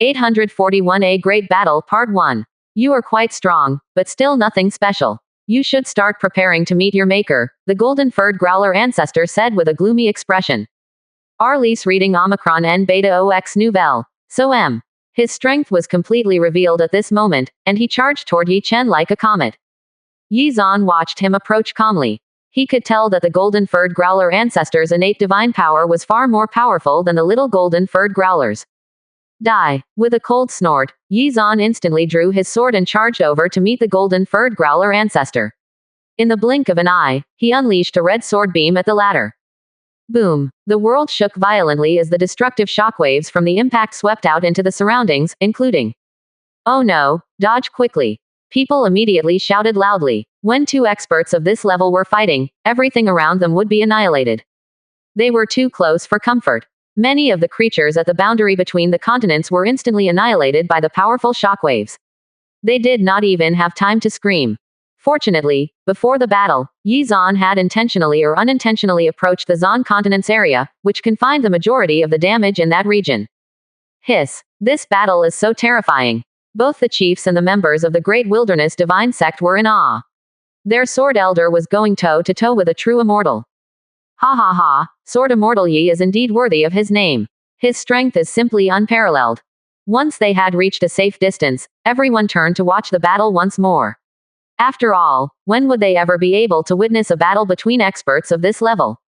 841A Great Battle Part 1. You are quite strong, but still nothing special. You should start preparing to meet your maker, the golden-furred growler ancestor said with a gloomy expression. Arliss reading Omicron N Beta OX Nouvelle. So M. His strength was completely revealed at this moment, and he charged toward Yi Chen like a comet. Yi Zan watched him approach calmly. He could tell that the golden-furred growler ancestor's innate divine power was far more powerful than the little golden-furred growlers. Die. With a cold snort, Yi Zan instantly drew his sword and charged over to meet the golden-furred growler ancestor. In the blink of an eye, he unleashed a red sword beam at the latter. Boom. The world shook violently as the destructive shockwaves from the impact swept out into the surroundings, including. Oh no, dodge quickly. People immediately shouted loudly. When two experts of this level were fighting, everything around them would be annihilated. They were too close for comfort. Many of the creatures at the boundary between the continents were instantly annihilated by the powerful shockwaves. They did not even have time to scream. Fortunately, before the battle, Yi Zan had intentionally or unintentionally approached the Zan continent's area, which confined the majority of the damage in that region. Hiss. This battle is so terrifying. Both the chiefs and the members of the Great Wilderness Divine Sect were in awe. Their Sword Elder was going toe-to-toe with a true immortal. Ha ha ha, Sword Immortal Yi is indeed worthy of his name. His strength is simply unparalleled. Once they had reached a safe distance, everyone turned to watch the battle once more. After all, when would they ever be able to witness a battle between experts of this level?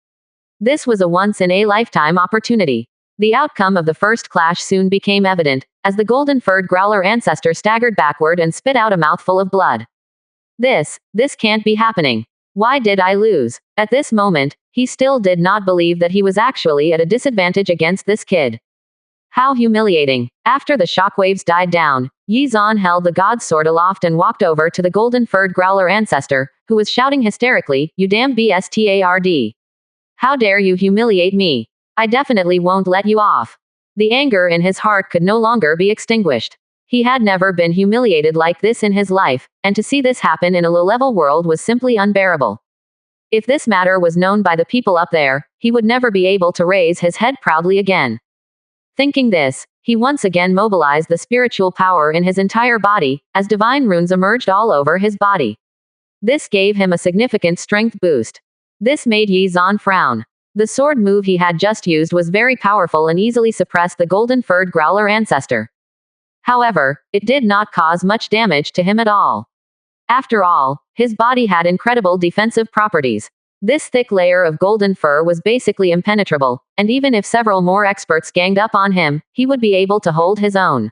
This was a once-in-a-lifetime opportunity. The outcome of the first clash soon became evident, as the golden-furred growler ancestor staggered backward and spit out a mouthful of blood. This can't be happening. Why did I lose? At this moment, he still did not believe that he was actually at a disadvantage against this kid. How humiliating. After the shockwaves died down, Yi Zan held the god's sword aloft and walked over to the golden-furred growler ancestor, who was shouting hysterically, "You damn bastard. How dare you humiliate me? I definitely won't let you off." The anger in his heart could no longer be extinguished. He had never been humiliated like this in his life, and to see this happen in a low-level world was simply unbearable. If this matter was known by the people up there, he would never be able to raise his head proudly again. Thinking this, he once again mobilized the spiritual power in his entire body, as divine runes emerged all over his body. This gave him a significant strength boost. This made Yi Zan frown. The sword move he had just used was very powerful and easily suppressed the golden-furred growler ancestor. However, it did not cause much damage to him at all. After all, his body had incredible defensive properties. This thick layer of golden fur was basically impenetrable, and even if several more experts ganged up on him, he would be able to hold his own.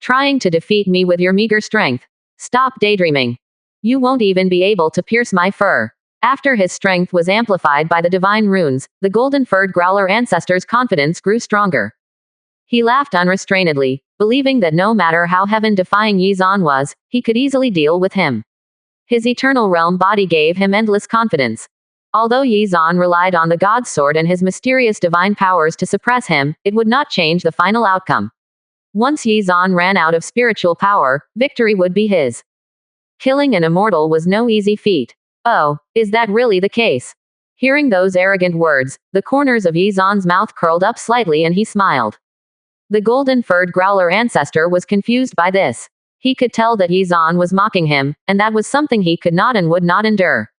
Trying to defeat me with your meager strength. Stop daydreaming. You won't even be able to pierce my fur. After his strength was amplified by the divine runes, the golden-furred growler ancestor's confidence grew stronger. He laughed unrestrainedly, believing that no matter how heaven-defying Yi Zan was, he could easily deal with him. His eternal realm body gave him endless confidence. Although Yi Zan relied on the god's sword and his mysterious divine powers to suppress him, it would not change the final outcome. Once Yi Zan ran out of spiritual power, victory would be his. Killing an immortal was no easy feat. Oh, is that really the case? Hearing those arrogant words, the corners of Yi Zan's mouth curled up slightly and he smiled. The golden-furred growler ancestor was confused by this. He could tell that Yi Zan was mocking him, and that was something he could not and would not endure.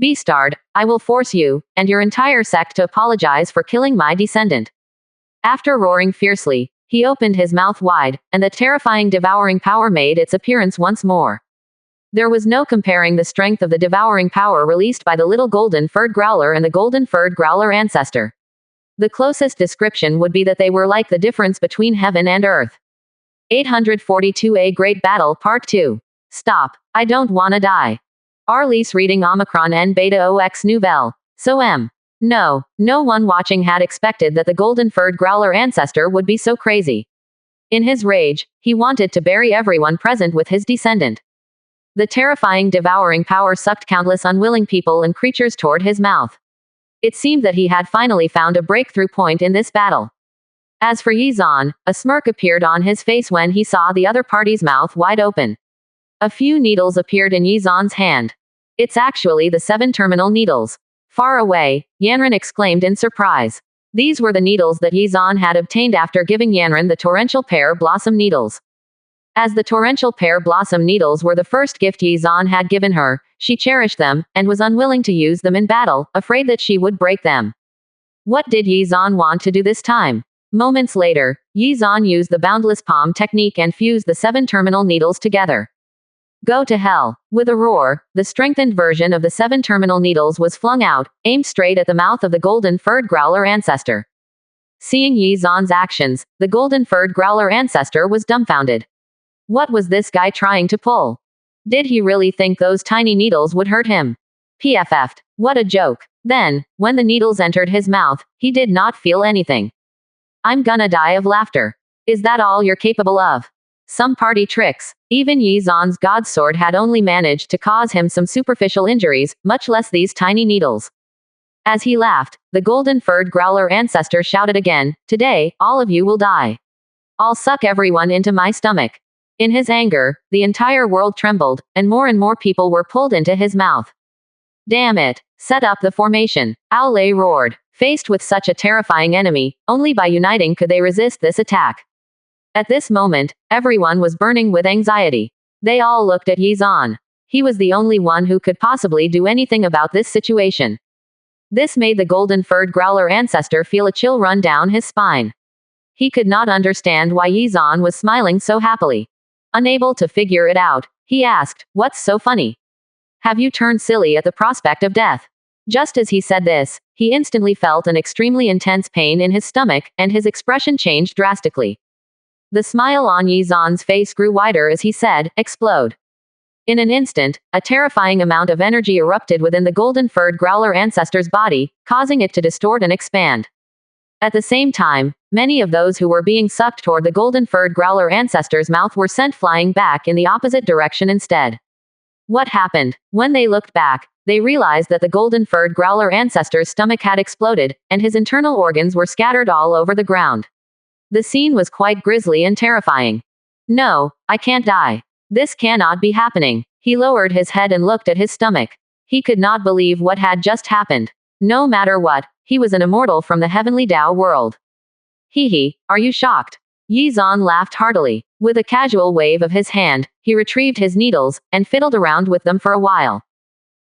Beastard, I will force you, and your entire sect to apologize for killing my descendant. After roaring fiercely, he opened his mouth wide, and the terrifying devouring power made its appearance once more. There was no comparing the strength of the devouring power released by the little golden-furred growler and the golden-furred growler ancestor. The closest description would be that they were like the difference between heaven and earth. 842A Great Battle Part 2. Stop. I don't wanna die. Arliss reading Omicron N Beta OX Nouvelle. So M. No one watching had expected that the golden-furred growler ancestor would be so crazy. In his rage, he wanted to bury everyone present with his descendant. The terrifying devouring power sucked countless unwilling people and creatures toward his mouth. It seemed that he had finally found a breakthrough point in this battle. As for Yi Zan, a smirk appeared on his face when he saw the other party's mouth wide open. A few needles appeared in Yi Zan's hand. It's actually the 7 terminal needles. Far away, Yanran exclaimed in surprise. These were the needles that Yizan had obtained after giving Yanran the torrential pear blossom needles. As the torrential pear blossom needles were the first gift Yizan had given her, she cherished them, and was unwilling to use them in battle, afraid that she would break them. What did Yizan want to do this time? Moments later, Yizan used the boundless palm technique and fused the 7 terminal needles together. Go to hell. With a roar, the strengthened version of the 7 terminal needles was flung out, aimed straight at the mouth of the golden-furred growler ancestor. Seeing Yizan's actions, the golden-furred growler ancestor was dumbfounded. What was this guy trying to pull? Did he really think those tiny needles would hurt him? PFF'd. What a joke. Then, when the needles entered his mouth, he did not feel anything. I'm gonna die of laughter. Is that all you're capable of? Some party tricks. Even Yizan's god sword had only managed to cause him some superficial injuries, much less these tiny needles. As he laughed, the golden-furred growler ancestor shouted again, "Today, all of you will die. I'll suck everyone into my stomach." In his anger, the entire world trembled, and more people were pulled into his mouth. Damn it. Set up the formation. Owlay roared. Faced with such a terrifying enemy, only by uniting could they resist this attack. At this moment, everyone was burning with anxiety. They all looked at Yizan. He was the only one who could possibly do anything about this situation. This made the golden-furred growler ancestor feel a chill run down his spine. He could not understand why Yizan was smiling so happily. Unable to figure it out, he asked, "What's so funny? Have you turned silly at the prospect of death?" Just as he said this, he instantly felt an extremely intense pain in his stomach, and his expression changed drastically. The smile on Yizan's face grew wider as he said, "Explode." In an instant, a terrifying amount of energy erupted within the golden-furred growler ancestor's body, causing it to distort and expand. At the same time, many of those who were being sucked toward the golden-furred growler ancestor's mouth were sent flying back in the opposite direction instead. What happened? When they looked back, they realized that the golden-furred growler ancestor's stomach had exploded, and his internal organs were scattered all over the ground. The scene was quite grisly and terrifying. No, I can't die. This cannot be happening. He lowered his head and looked at his stomach. He could not believe what had just happened. No matter what, he was an immortal from the heavenly Tao world. Hee, are you shocked? Yizan laughed heartily. With a casual wave of his hand, he retrieved his needles, and fiddled around with them for a while.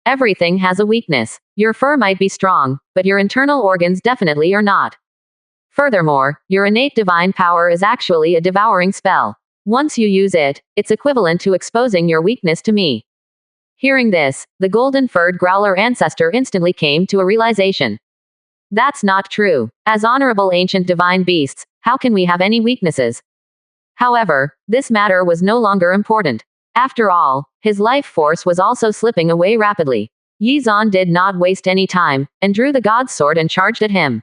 Everything has a weakness. Your fur might be strong, but your internal organs definitely are not. Furthermore, your innate divine power is actually a devouring spell. Once you use it, it's equivalent to exposing your weakness to me. Hearing this, the golden-furred growler ancestor instantly came to a realization. That's not true. As honorable ancient divine beasts, how can we have any weaknesses? However, this matter was no longer important. After all, his life force was also slipping away rapidly. Yizan did not waste any time, and drew the god sword and charged at him.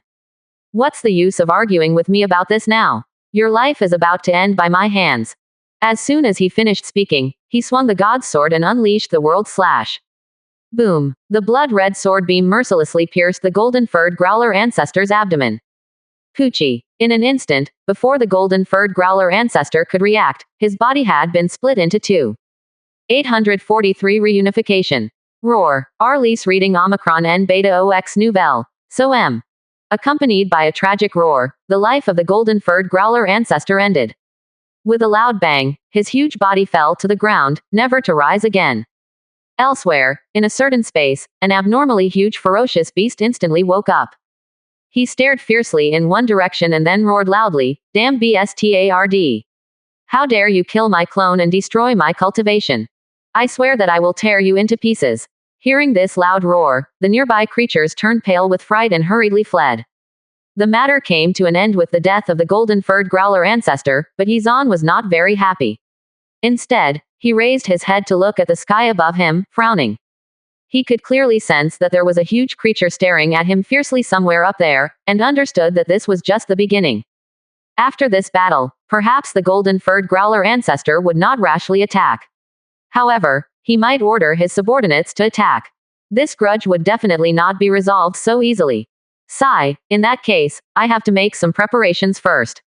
What's the use of arguing with me about this now? Your life is about to end by my hands. As soon as he finished speaking, he swung the god sword and unleashed the world slash. Boom! The blood-red sword beam mercilessly pierced the golden-furred growler ancestor's abdomen. Poochie. In an instant, before the golden-furred growler ancestor could react, his body had been split into two. 843 Reunification. Roar. Arliss reading Omicron N Beta OX Nouvelle. So M. Accompanied by a tragic roar, the life of the golden-furred growler ancestor ended. With a loud bang, his huge body fell to the ground, never to rise again. Elsewhere, in a certain space, an abnormally huge ferocious beast instantly woke up. He stared fiercely in one direction and then roared loudly, "Damn bastard. How dare you kill my clone and destroy my cultivation? I swear that I will tear you into pieces." Hearing this loud roar, the nearby creatures turned pale with fright and hurriedly fled. The matter came to an end with the death of the golden-furred growler ancestor, but Yizan was not very happy. Instead, he raised his head to look at the sky above him, frowning. He could clearly sense that there was a huge creature staring at him fiercely somewhere up there, and understood that this was just the beginning. After this battle, perhaps the golden-furred growler ancestor would not rashly attack. However, he might order his subordinates to attack. This grudge would definitely not be resolved so easily. In that case, I have to make some preparations first.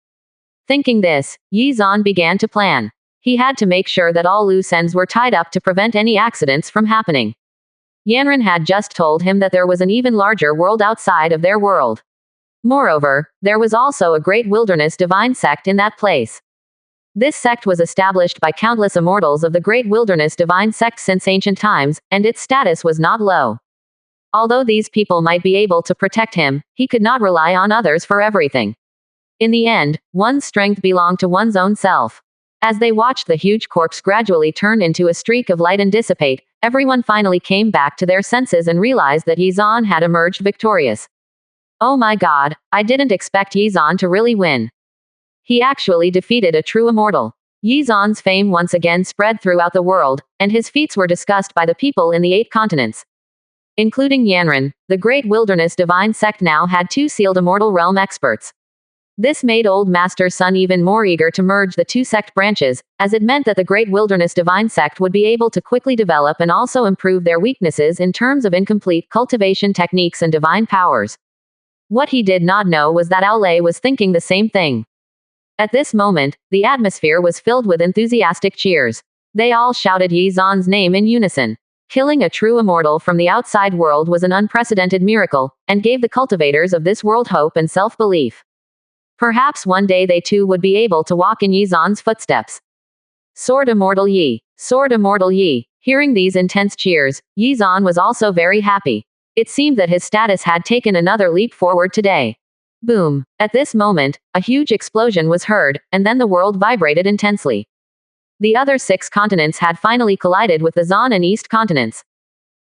Thinking this, Yizan began to plan. He had to make sure that all loose ends were tied up to prevent any accidents from happening. Yanran had just told him that there was an even larger world outside of their world. Moreover, there was also a great wilderness divine sect in that place. This sect was established by countless immortals of the great wilderness divine sect since ancient times, and its status was not low. Although these people might be able to protect him, he could not rely on others for everything. In the end, one's strength belonged to one's own self. As they watched the huge corpse gradually turn into a streak of light and dissipate, everyone finally came back to their senses and realized that Yizan had emerged victorious. Oh my god, I didn't expect Yizan to really win. He actually defeated a true immortal. Yizan's fame once again spread throughout the world, and his feats were discussed by the people in the 8 continents. Including Yanran, the great wilderness divine sect now had 2 sealed immortal realm experts. This made Old Master Sun even more eager to merge the 2 sect branches, as it meant that the great wilderness divine sect would be able to quickly develop and also improve their weaknesses in terms of incomplete cultivation techniques and divine powers. What he did not know was that Aulay was thinking the same thing. At this moment, the atmosphere was filled with enthusiastic cheers. They all shouted Yizan's name in unison. Killing a true immortal from the outside world was an unprecedented miracle, and gave the cultivators of this world hope and self-belief. Perhaps one day they too would be able to walk in Yizan's footsteps. Sword Immortal Yi! Sword Immortal Yi! Hearing these intense cheers, Yizan was also very happy. It seemed that his status had taken another leap forward today. Boom! At this moment, a huge explosion was heard, and then the world vibrated intensely. The other 6 continents had finally collided with the Zon and East continents.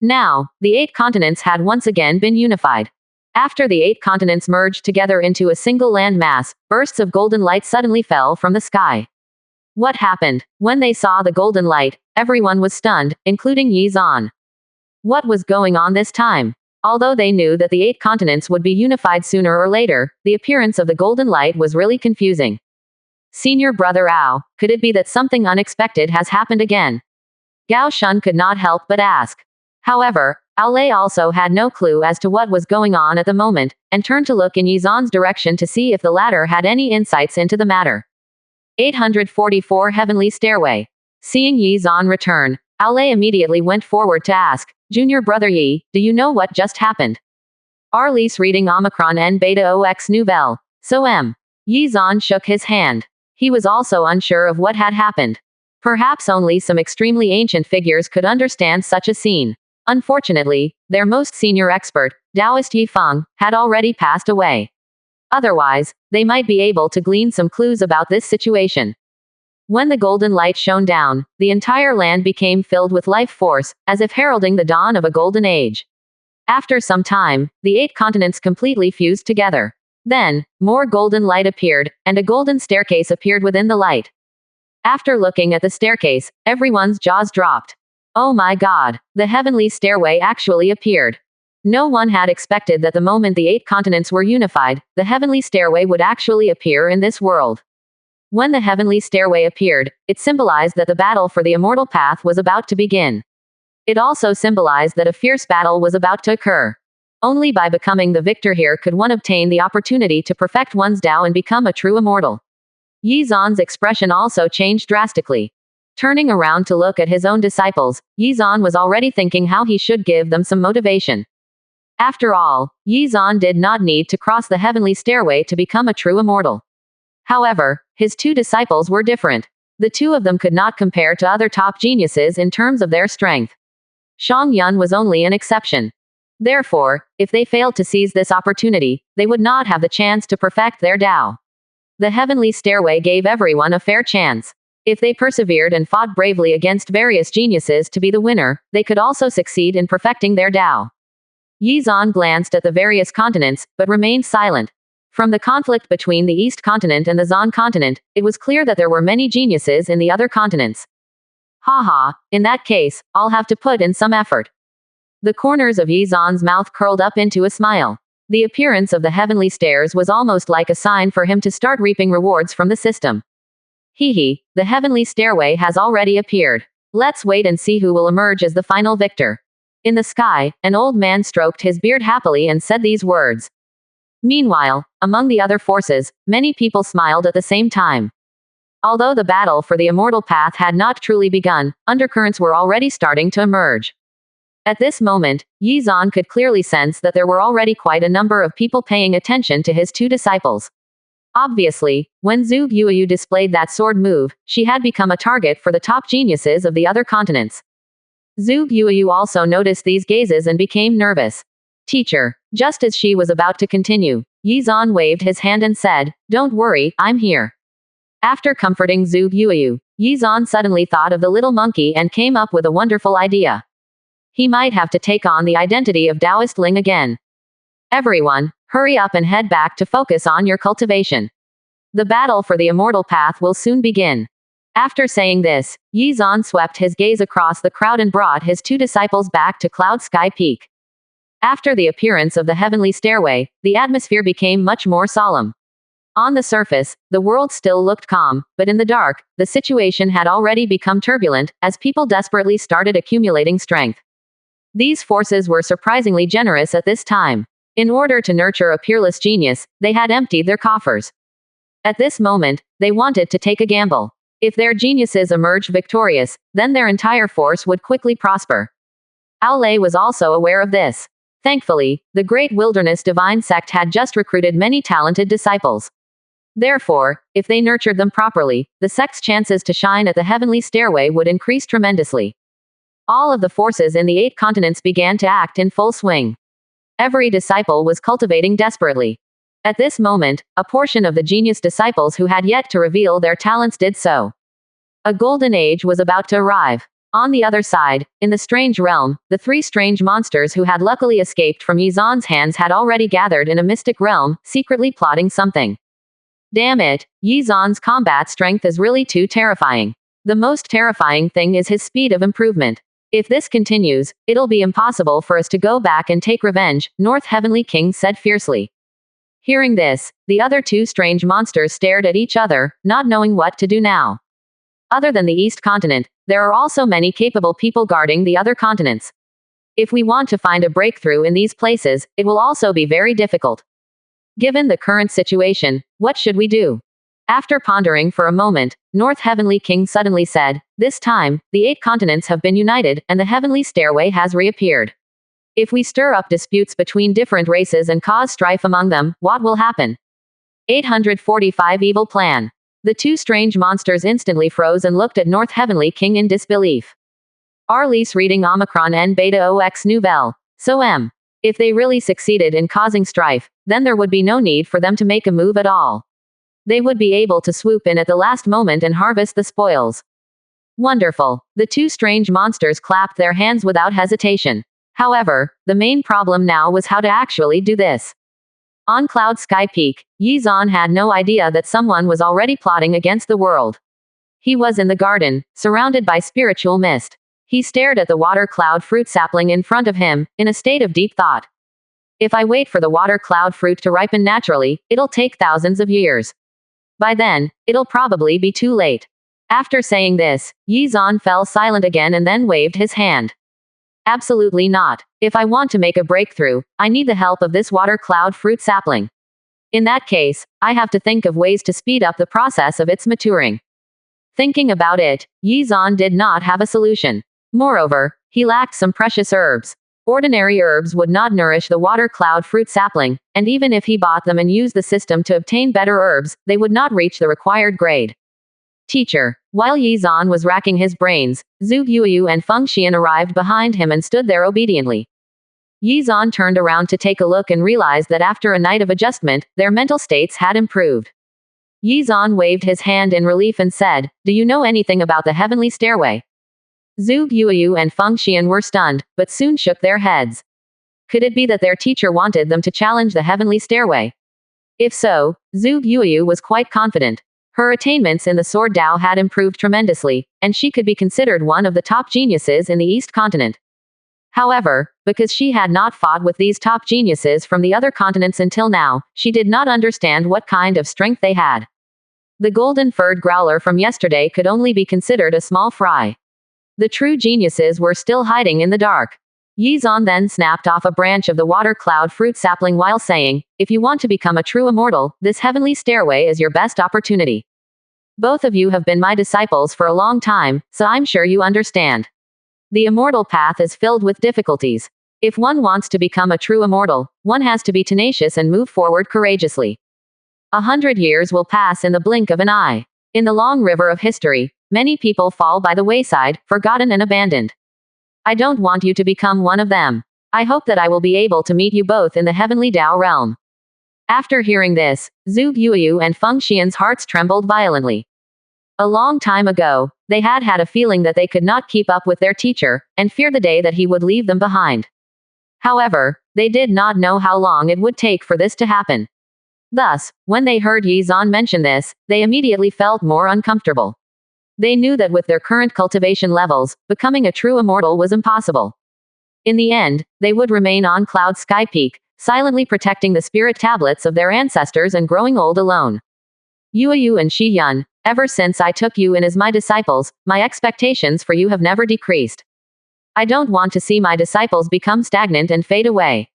Now, the 8 continents had once again been unified. After the 8 continents merged together into a single land mass, bursts of golden light suddenly fell from the sky. What happened? When they saw the golden light, everyone was stunned, including Yizan. What was going on this time? Although they knew that the 8 continents would be unified sooner or later, the appearance of the golden light was really confusing. Senior brother Ao, could it be that something unexpected has happened again? Gao Shun could not help but ask. However, Aulay also had no clue as to what was going on at the moment, and turned to look in Yizan's direction to see if the latter had any insights into the matter. 844 Heavenly Stairway. Seeing Yizan return, Aulay immediately went forward to ask, Junior Brother Yi, do you know what just happened? Arliss reading Omicron N Beta OX Nouvelle. So Yizan shook his hand. He was also unsure of what had happened. Perhaps only some extremely ancient figures could understand such a scene. Unfortunately, their most senior expert, Taoist Yi Feng, had already passed away. Otherwise, they might be able to glean some clues about this situation. When the golden light shone down, the entire land became filled with life force, as if heralding the dawn of a golden age. After some time, the 8 continents completely fused together. Then, more golden light appeared, and a golden staircase appeared within the light. After looking at the staircase, everyone's jaws dropped. Oh my god, the heavenly stairway actually appeared. No one had expected that the moment the 8 continents were unified, the heavenly stairway would actually appear in this world. When the heavenly stairway appeared, it symbolized that the battle for the immortal path was about to begin. It also symbolized that a fierce battle was about to occur. Only by becoming the victor here could one obtain the opportunity to perfect one's Tao and become a true immortal. Yizan's expression also changed drastically. Turning around to look at his own disciples, Yizan was already thinking how he should give them some motivation. After all, Yizan did not need to cross the heavenly stairway to become a true immortal. However, his 2 disciples were different. The 2 of them could not compare to other top geniuses in terms of their strength. Shang Yun was only an exception. Therefore, if they failed to seize this opportunity, they would not have the chance to perfect their Tao. The heavenly stairway gave everyone a fair chance. If they persevered and fought bravely against various geniuses to be the winner, they could also succeed in perfecting their Tao. Yizan glanced at the various continents, but remained silent. From the conflict between the East continent and the Zon continent, it was clear that there were many geniuses in the other continents. Haha, in that case, I'll have to put in some effort. The corners of Yizan's mouth curled up into a smile. The appearance of the heavenly stairs was almost like a sign for him to start reaping rewards from the system. Hee, the heavenly stairway has already appeared. Let's wait and see who will emerge as the final victor. In the sky, an old man stroked his beard happily and said these words. Meanwhile, among the other forces, many people smiled at the same time. Although the battle for the immortal path had not truly begun, undercurrents were already starting to emerge. At this moment, Yi Zan could clearly sense that there were already quite a number of people paying attention to his two disciples. Obviously, when Zhu Guoyu displayed that sword move, she had become a target for the top geniuses of the other continents. Zhu Guoyu also noticed these gazes and became nervous. Teacher. Just as she was about to continue, Yi Zan waved his hand and said, "Don't worry, I'm here." After comforting Zhu Guoyu, Yi Zan suddenly thought of the little monkey and came up with a wonderful idea. He might have to take on the identity of Taoist Ling again. Everyone, hurry up and head back to focus on your cultivation. The battle for the immortal path will soon begin. After saying this, Yi Zan swept his gaze across the crowd and brought his two disciples back to Cloud Sky Peak. After the appearance of the heavenly stairway, the atmosphere became much more solemn. On the surface, the world still looked calm, but in the dark, the situation had already become turbulent, as people desperately started accumulating strength. These forces were surprisingly generous at this time. In order to nurture a peerless genius, they had emptied their coffers. At this moment, they wanted to take a gamble. If their geniuses emerged victorious, then their entire force would quickly prosper. Aulay was also aware of this. Thankfully, the Great Wilderness Divine Sect had just recruited many talented disciples. Therefore, if they nurtured them properly, the sect's chances to shine at the heavenly stairway would increase tremendously. All of the forces in the 8 continents began to act in full swing. Every disciple was cultivating desperately. At this moment, a portion of the genius disciples who had yet to reveal their talents did so. A golden age was about to arrive. On the other side, in the strange realm, the 3 strange monsters who had luckily escaped from Yi Zan's hands had already gathered in a mystic realm, secretly plotting something. Damn it, Yi Zan's combat strength is really too terrifying. The most terrifying thing is his speed of improvement. If this continues, it'll be impossible for us to go back and take revenge, North Heavenly King said fiercely. Hearing this, the other 2 strange monsters stared at each other, not knowing what to do now. Other than the East continent, there are also many capable people guarding the other continents. If we want to find a breakthrough in these places, it will also be very difficult. Given the current situation, what should we do? After pondering for a moment, North Heavenly King suddenly said, "This time, the 8 continents have been united, and the heavenly stairway has reappeared. If we stir up disputes between different races and cause strife among them, what will happen?" 845 Evil Plan. The 2 strange monsters instantly froze and looked at North Heavenly King in disbelief. Arliss reading Omicron N Beta OX Nouvelle. So if they really succeeded in causing strife, then there would be no need for them to make a move at all. They would be able to swoop in at the last moment and harvest the spoils. Wonderful. The 2 strange monsters clapped their hands without hesitation. However, the main problem now was how to actually do this. On Cloud Sky Peak, Yi Zan had no idea that someone was already plotting against the world. He was in the garden, surrounded by spiritual mist. He stared at the water cloud fruit sapling in front of him, in a state of deep thought. If I wait for the water cloud fruit to ripen naturally, it'll take thousands of years. By then, it'll probably be too late. After saying this, Yi Zan fell silent again and then waved his hand. Absolutely not. If I want to make a breakthrough, I need the help of this water cloud fruit sapling. In that case, I have to think of ways to speed up the process of its maturing. Thinking about it, Yi Zan did not have a solution. Moreover, he lacked some precious herbs. Ordinary herbs would not nourish the water cloud fruit sapling, and even if he bought them and used the system to obtain better herbs, they would not reach the required grade. Teacher. While Yi Zan was racking his brains, Zhu Guoyu and Feng Xian arrived behind him and stood there obediently. Yi Zan turned around to take a look and realized that after a night of adjustment, their mental states had improved. Yi Zan waved his hand in relief and said, "Do you know anything about the heavenly stairway?" Zhu Guoyu and Feng Xian were stunned, but soon shook their heads. Could it be that their teacher wanted them to challenge the heavenly stairway? If so, Zhu Guoyu was quite confident. Her attainments in the Sword Dao had improved tremendously, and she could be considered one of the top geniuses in the East continent. However, because she had not fought with these top geniuses from the other continents until now, she did not understand what kind of strength they had. The golden-furred growler from yesterday could only be considered a small fry. The true geniuses were still hiding in the dark. Yi Zan then snapped off a branch of the water cloud fruit sapling while saying, "If you want to become a true immortal, this heavenly stairway is your best opportunity. Both of you have been my disciples for a long time, so I'm sure you understand. The immortal path is filled with difficulties. If one wants to become a true immortal, one has to be tenacious and move forward courageously. 100 years will pass in the blink of an eye. In the long river of history, many people fall by the wayside, forgotten and abandoned. I don't want you to become one of them. I hope that I will be able to meet you both in the heavenly Tao realm. After hearing this, Zhu Yuyu and Feng Xian's hearts trembled violently. A long time ago, they had had a feeling that they could not keep up with their teacher, and feared the day that he would leave them behind. However, they did not know how long it would take for this to happen. Thus, when they heard Yi Zan mention this, they immediately felt more uncomfortable. They knew that with their current cultivation levels, becoming a true immortal was impossible. In the end, they would remain on Cloud Sky Peak, silently protecting the spirit tablets of their ancestors and growing old alone. Yuyu and Shi Yun, ever since I took you in as my disciples, my expectations for you have never decreased. I don't want to see my disciples become stagnant and fade away.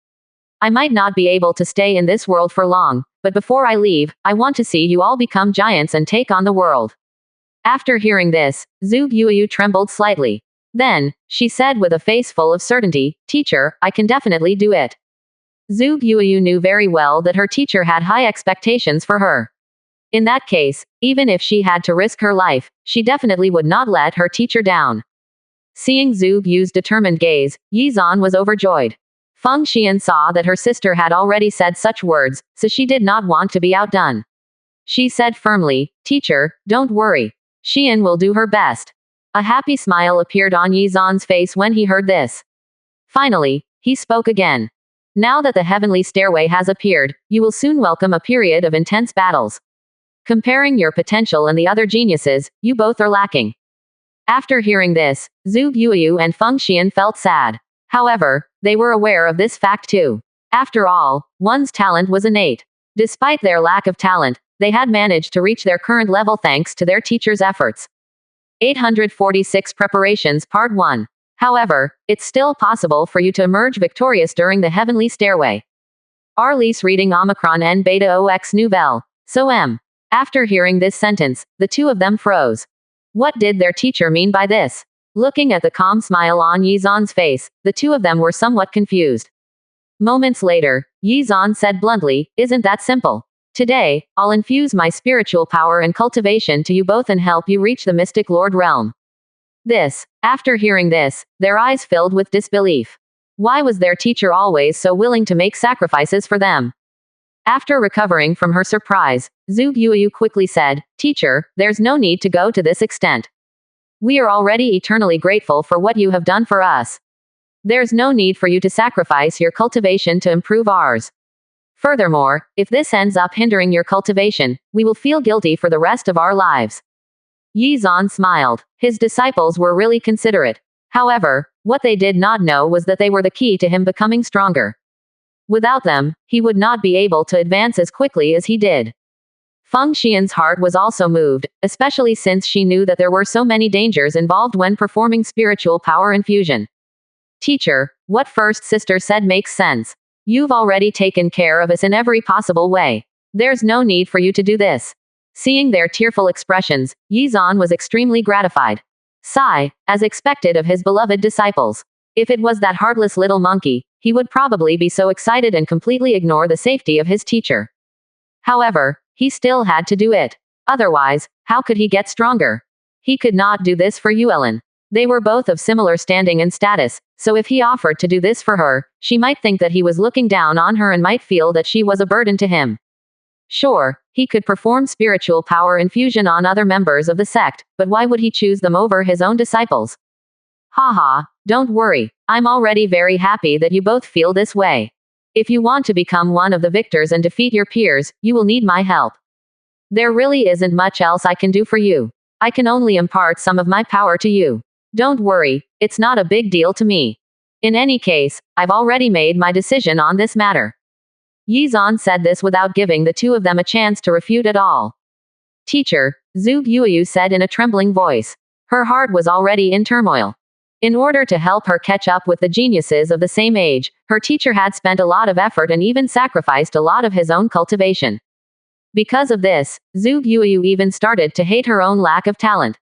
I might not be able to stay in this world for long, but before I leave, I want to see you all become giants and take on the world. After hearing this, Zhu Yuyu trembled slightly. Then, she said with a face full of certainty, "Teacher, I can definitely do it." Zhu Yuyu knew very well that her teacher had high expectations for her. In that case, even if she had to risk her life, she definitely would not let her teacher down. Seeing Zhu Yu's determined gaze, Yi Zan was overjoyed. Feng Xian saw that her sister had already said such words, so she did not want to be outdone. She said firmly, "Teacher, don't worry. Xian will do her best." A happy smile appeared on Yi Zan's face when he heard this. Finally, he spoke again. "Now that the heavenly stairway has appeared, you will soon welcome a period of intense battles. Comparing your potential and the other geniuses, you both are lacking." After hearing this, Zhu Yuyu and Feng Xian felt sad. However, they were aware of this fact too. After all, one's talent was innate. Despite their lack of talent, they had managed to reach their current level thanks to their teacher's efforts. 846 Preparations Part 1. However, it's still possible for you to emerge victorious during the heavenly stairway. Arliss reading Omicron N Beta OX Nouvelle. So M. After hearing this sentence, the two of them froze. What did their teacher mean by this? Looking at the calm smile on Yi Zan's face, the two of them were somewhat confused. Moments later, Yi Zan said bluntly, "Isn't that simple? Today, I'll infuse my spiritual power and cultivation to you both and help you reach the Mystic Lord realm." After hearing this, their eyes filled with disbelief. Why was their teacher always so willing to make sacrifices for them? After recovering from her surprise, Zhu Yuyu quickly said, "Teacher, there's no need to go to this extent. We are already eternally grateful for what you have done for us. There's no need for you to sacrifice your cultivation to improve ours. Furthermore, if this ends up hindering your cultivation, we will feel guilty for the rest of our lives." Yi Zan smiled. His disciples were really considerate. However, what they did not know was that they were the key to him becoming stronger. Without them, he would not be able to advance as quickly as he did. Feng Xian's heart was also moved, especially since she knew that there were so many dangers involved when performing spiritual power infusion. "Teacher, what first sister said makes sense. You've already taken care of us in every possible way. There's no need for you to do this." Seeing their tearful expressions, Yi Zan was extremely gratified. Sigh, as expected of his beloved disciples. If it was that heartless little monkey, he would probably be so excited and completely ignore the safety of his teacher. However, he still had to do it. Otherwise, how could he get stronger? He could not do this for Yuelin. They were both of similar standing and status, so if he offered to do this for her, she might think that he was looking down on her and might feel that she was a burden to him. Sure, he could perform spiritual power infusion on other members of the sect, but why would he choose them over his own disciples? Haha, don't worry, I'm already very happy that you both feel this way. If you want to become one of the victors and defeat your peers, you will need my help. There really isn't much else I can do for you. I can only impart some of my power to you. Don't worry, it's not a big deal to me. In any case, I've already made my decision on this matter." Yi Zan said this without giving the two of them a chance to refute at all. "Teacher," Zhu Yuyu said in a trembling voice. Her heart was already in turmoil. In order to help her catch up with the geniuses of the same age, her teacher had spent a lot of effort and even sacrificed a lot of his own cultivation. Because of this, Zhu Yuyu even started to hate her own lack of talent.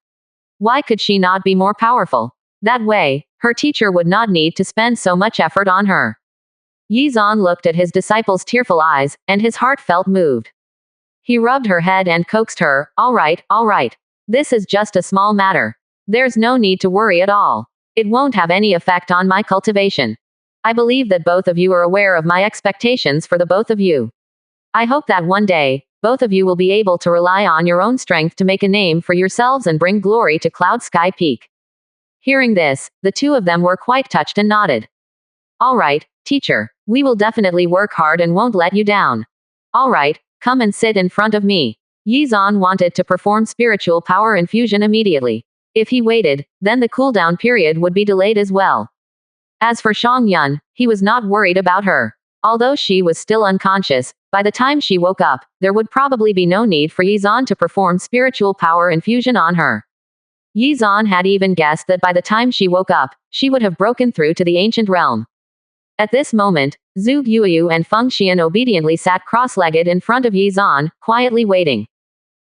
Why could she not be more powerful? That way, Her teacher would not need to spend so much effort on her. Yi Zan looked at his disciple's tearful eyes, and his heart felt moved. He rubbed her head and coaxed her, all right. This is just a small matter. There's no need to worry at all. It won't have any effect on my cultivation. I believe that both of you are aware of my expectations for the both of you. I hope that one day, both of you will be able to rely on your own strength to make a name for yourselves and bring glory to Cloud Sky Peak. Hearing this, the two of them were quite touched and nodded. All right, teacher. We will definitely work hard and won't let you down. All right, come and sit in front of me. Yi Zan wanted to perform spiritual power infusion immediately. If he waited, then the cooldown period would be delayed as well. As for Shang Yun, he was not worried about her. Although she was still unconscious, by the time she woke up, there would probably be no need for Yi Zan to perform spiritual power infusion on her. Yi Zan had even guessed that by the time she woke up, she would have broken through to the ancient realm. At this moment, Zhu Yuyu and Feng Xian obediently sat cross-legged in front of Yi Zan, quietly waiting.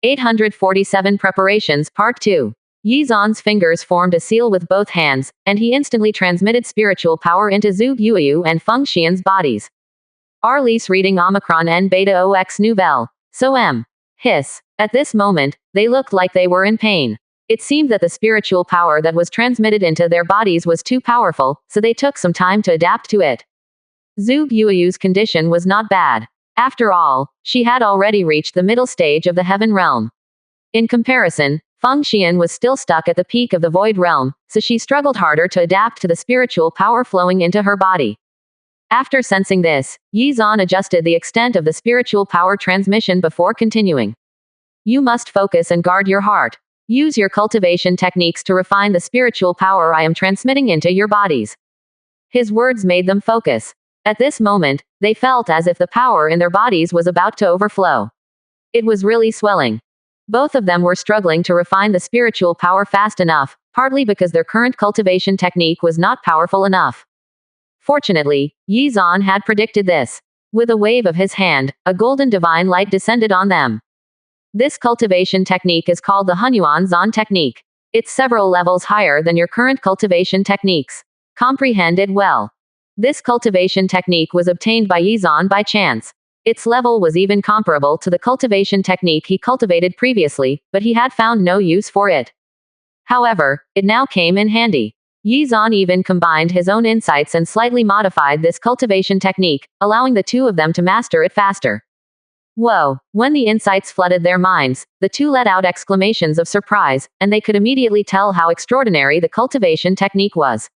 847 Preparations Part 2. Yi Zan's fingers formed a seal with both hands, and he instantly transmitted spiritual power into Zhu Yuyu and Feng Xian's bodies. Arliss reading Omicron N Beta OX Nouvelle. So M. Hiss. At this moment, they looked like they were in pain. It seemed that the spiritual power that was transmitted into their bodies was too powerful, so they took some time to adapt to it. Zhu Yueyu's condition was not bad. After all, she had already reached the middle stage of the heaven realm. In comparison, Feng Xian was still stuck at the peak of the void realm, so she struggled harder to adapt to the spiritual power flowing into her body. After sensing this, Yi Zan adjusted the extent of the spiritual power transmission before continuing. You must focus and guard your heart. Use your cultivation techniques to refine the spiritual power I am transmitting into your bodies. His words made them focus. At this moment, they felt as if the power in their bodies was about to overflow. It was really swelling. Both of them were struggling to refine the spiritual power fast enough, partly because their current cultivation technique was not powerful enough. Fortunately, Yi Zan had predicted this. With a wave of his hand, a golden divine light descended on them. This cultivation technique is called the Hunyuan Zan technique. It's several levels higher than your current cultivation techniques. Comprehend it well. This cultivation technique was obtained by Yi Zan by chance. Its level was even comparable to the cultivation technique he cultivated previously, but he had found no use for it. However, it now came in handy. Yi Zan even combined his own insights and slightly modified this cultivation technique, allowing the two of them to master it faster. Whoa! When the insights flooded their minds, the two let out exclamations of surprise, and they could immediately tell how extraordinary the cultivation technique was.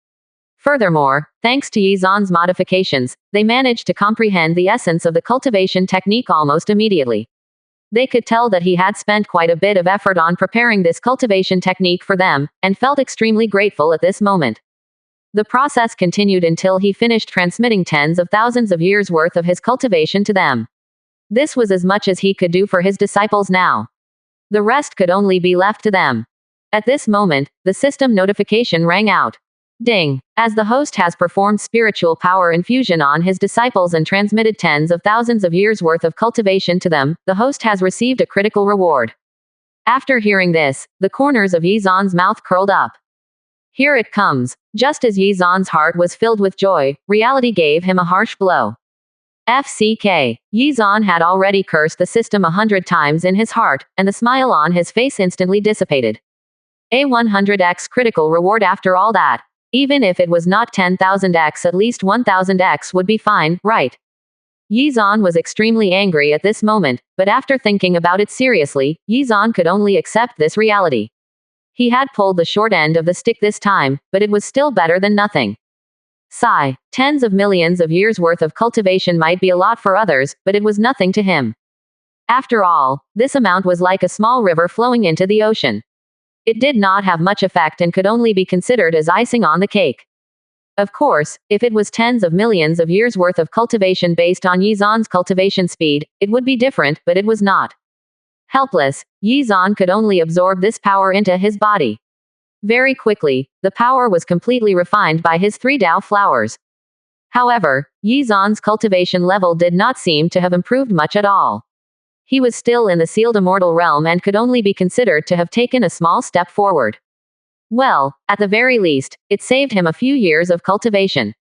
Furthermore, thanks to Yi Zan's modifications, they managed to comprehend the essence of the cultivation technique almost immediately. They could tell that he had spent quite a bit of effort on preparing this cultivation technique for them, and felt extremely grateful at this moment. The process continued until he finished transmitting tens of thousands of years' worth of his cultivation to them. This was as much as he could do for his disciples now. The rest could only be left to them. At this moment, the system notification rang out. Ding! As the host has performed spiritual power infusion on his disciples and transmitted tens of thousands of years' worth of cultivation to them, the host has received a critical reward. After hearing this, the corners of Yi Zan's mouth curled up. Here it comes. Just as Yi Zan's heart was filled with joy, reality gave him a harsh blow. FCK. Yi Zan had already cursed the system 100 times in his heart, and the smile on his face instantly dissipated. A 100x critical reward after all that. Even if it was not 10,000x, at least 1,000x would be fine, right? Yi Zan was extremely angry at this moment, but after thinking about it seriously, Yi Zan could only accept this reality. He had pulled the short end of the stick this time, but it was still better than nothing. Sigh. Tens of millions of years' worth of cultivation might be a lot for others, but it was nothing to him. After all, this amount was like a small river flowing into the ocean. It did not have much effect and could only be considered as icing on the cake. Of course, if it was tens of millions of years' worth of cultivation based on Yi Zan's cultivation speed, it would be different, but it was not. Helpless, Yi Zan could only absorb this power into his body. Very quickly, the power was completely refined by his 3 Dao flowers. However, Yi Zan's cultivation level did not seem to have improved much at all. He was still in the sealed immortal realm and could only be considered to have taken a small step forward. Well, at the very least, it saved him a few years of cultivation.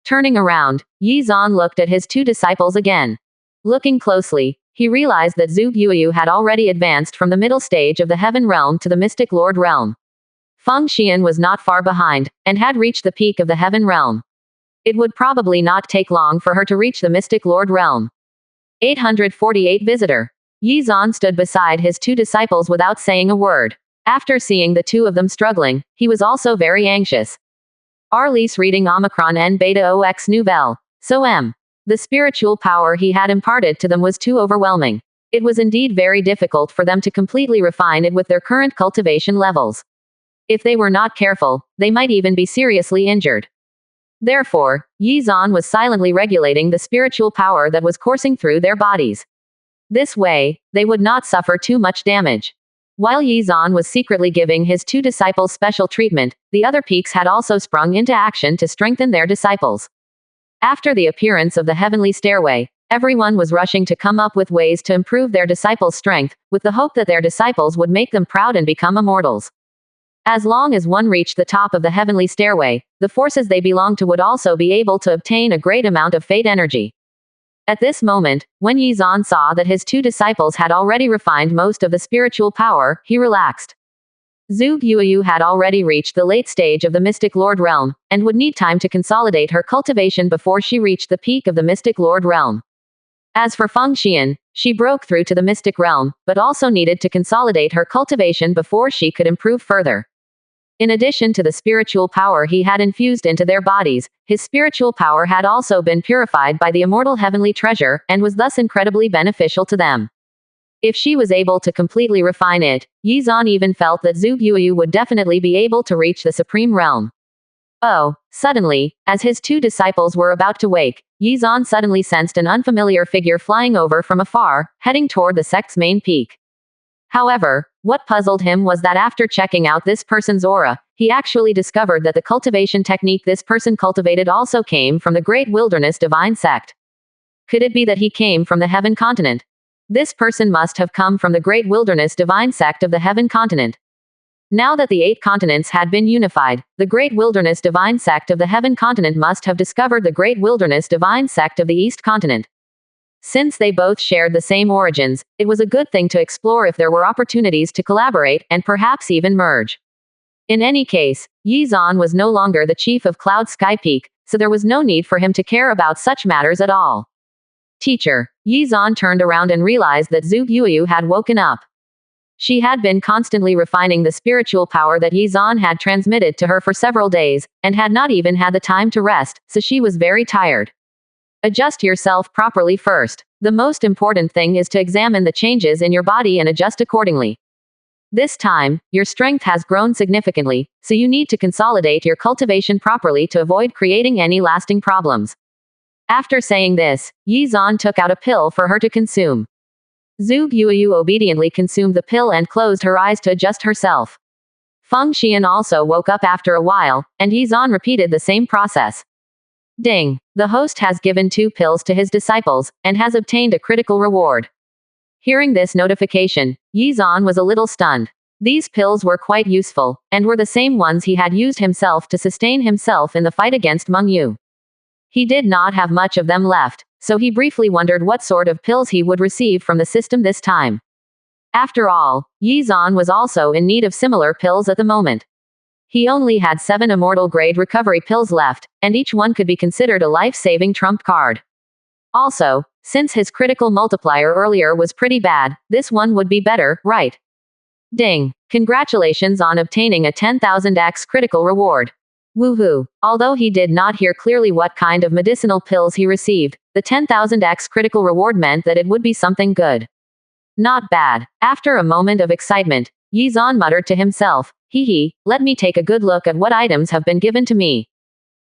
Turning around, Yi Zan looked at his two disciples again. Looking closely, he realized that Zhu Guoyu had already advanced from the middle stage of the Heaven Realm to the Mystic Lord Realm. Feng Xian was not far behind, and had reached the peak of the Heaven Realm. It would probably not take long for her to reach the Mystic Lord Realm. 848 Visitor. Yi Zan stood beside his two disciples without saying a word. After seeing the two of them struggling, he was also very anxious. Arliss reading Omicron N Beta OX Nouvelle. So M. The spiritual power he had imparted to them was too overwhelming. It was indeed very difficult for them to completely refine it with their current cultivation levels. If they were not careful, they might even be seriously injured. Therefore, Yi Zan was silently regulating the spiritual power that was coursing through their bodies. This way, they would not suffer too much damage. While Yi Zan was secretly giving his two disciples special treatment, the other peaks had also sprung into action to strengthen their disciples. After the appearance of the heavenly stairway, everyone was rushing to come up with ways to improve their disciples' strength, with the hope that their disciples would make them proud and become immortals. As long as one reached the top of the heavenly stairway, the forces they belonged to would also be able to obtain a great amount of fate energy. At this moment, when Yi Zan saw that his two disciples had already refined most of the spiritual power, he relaxed. Zhu Guoyu had already reached the late stage of the Mystic Lord Realm, and would need time to consolidate her cultivation before she reached the peak of the Mystic Lord Realm. As for Feng Xian, she broke through to the Mystic Realm, but also needed to consolidate her cultivation before she could improve further. In addition to the spiritual power he had infused into their bodies, his spiritual power had also been purified by the immortal heavenly treasure, and was thus incredibly beneficial to them. If she was able to completely refine it, Yi Zan even felt that Zhu Guoyu would definitely be able to reach the supreme realm. Oh, suddenly, as his two disciples were about to wake, Yi Zan suddenly sensed an unfamiliar figure flying over from afar, heading toward the sect's main peak. However, what puzzled him was that after checking out this person's aura, he actually discovered that the cultivation technique this person cultivated also came from the Great Wilderness Divine Sect. Could it be that he came from the Heaven Continent? This person must have come from the Great Wilderness Divine Sect of the Heaven Continent. Now that the 8 continents had been unified, the Great Wilderness Divine Sect of the Heaven Continent must have discovered the Great Wilderness Divine Sect of the East Continent. Since they both shared the same origins, it was a good thing to explore if there were opportunities to collaborate, and perhaps even merge. In any case, Yi Zan was no longer the chief of Cloud Sky Peak, so there was no need for him to care about such matters at all. Teacher. Yi Zan turned around and realized that Zhu Guoyu had woken up. She had been constantly refining the spiritual power that Yi Zan had transmitted to her for several days, and had not even had the time to rest, so she was very tired. Adjust yourself properly first. The most important thing is to examine the changes in your body and adjust accordingly. This time, your strength has grown significantly, so you need to consolidate your cultivation properly to avoid creating any lasting problems. After saying this, Yi Zan took out a pill for her to consume. Zhu Guoyu obediently consumed the pill and closed her eyes to adjust herself. Feng Xian also woke up after a while, and Yi Zan repeated the same process. Ding! The host has given 2 pills to his disciples, and has obtained a critical reward. Hearing this notification, Yi Zan was a little stunned. These pills were quite useful, and were the same ones he had used himself to sustain himself in the fight against Meng Yu. He did not have much of them left, so he briefly wondered what sort of pills he would receive from the system this time. After all, Yi Zan was also in need of similar pills at the moment. He only had 7 immortal grade recovery pills left, and each one could be considered a life-saving trump card. Also, since his critical multiplier earlier was pretty bad, this one would be better, right? Ding! Congratulations on obtaining a 10,000x critical reward. Woohoo! Although he did not hear clearly what kind of medicinal pills he received, the 10,000x critical reward meant that it would be something good. Not bad. After a moment of excitement, Yi Zan muttered to himself, let me take a good look at what items have been given to me.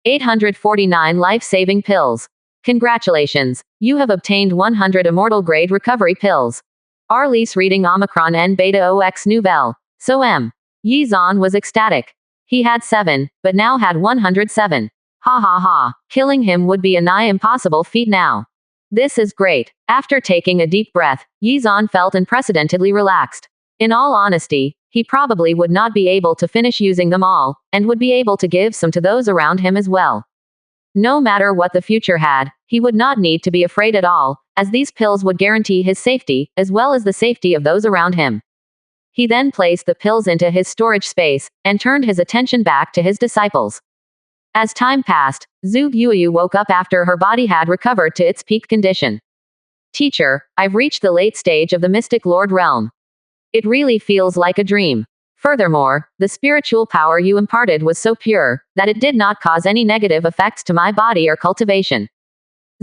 849 life-saving pills. Congratulations. You have obtained 100 immortal grade recovery pills. Arliss reading Omicron N Beta OX Nouvelle. So M. Yi Zan was ecstatic. He had 7, but now had 107. Ha ha ha. Killing him would be a nigh impossible feat now. This is great. After taking a deep breath, Yi Zan felt unprecedentedly relaxed. In all honesty, he probably would not be able to finish using them all, and would be able to give some to those around him as well. No matter what the future had, he would not need to be afraid at all, as these pills would guarantee his safety, as well as the safety of those around him. He then placed the pills into his storage space, and turned his attention back to his disciples. As time passed, Zhu Guoyu woke up after her body had recovered to its peak condition. Teacher, I've reached the late stage of the Mystic Lord realm. It really feels like a dream. Furthermore, the spiritual power you imparted was so pure, that it did not cause any negative effects to my body or cultivation.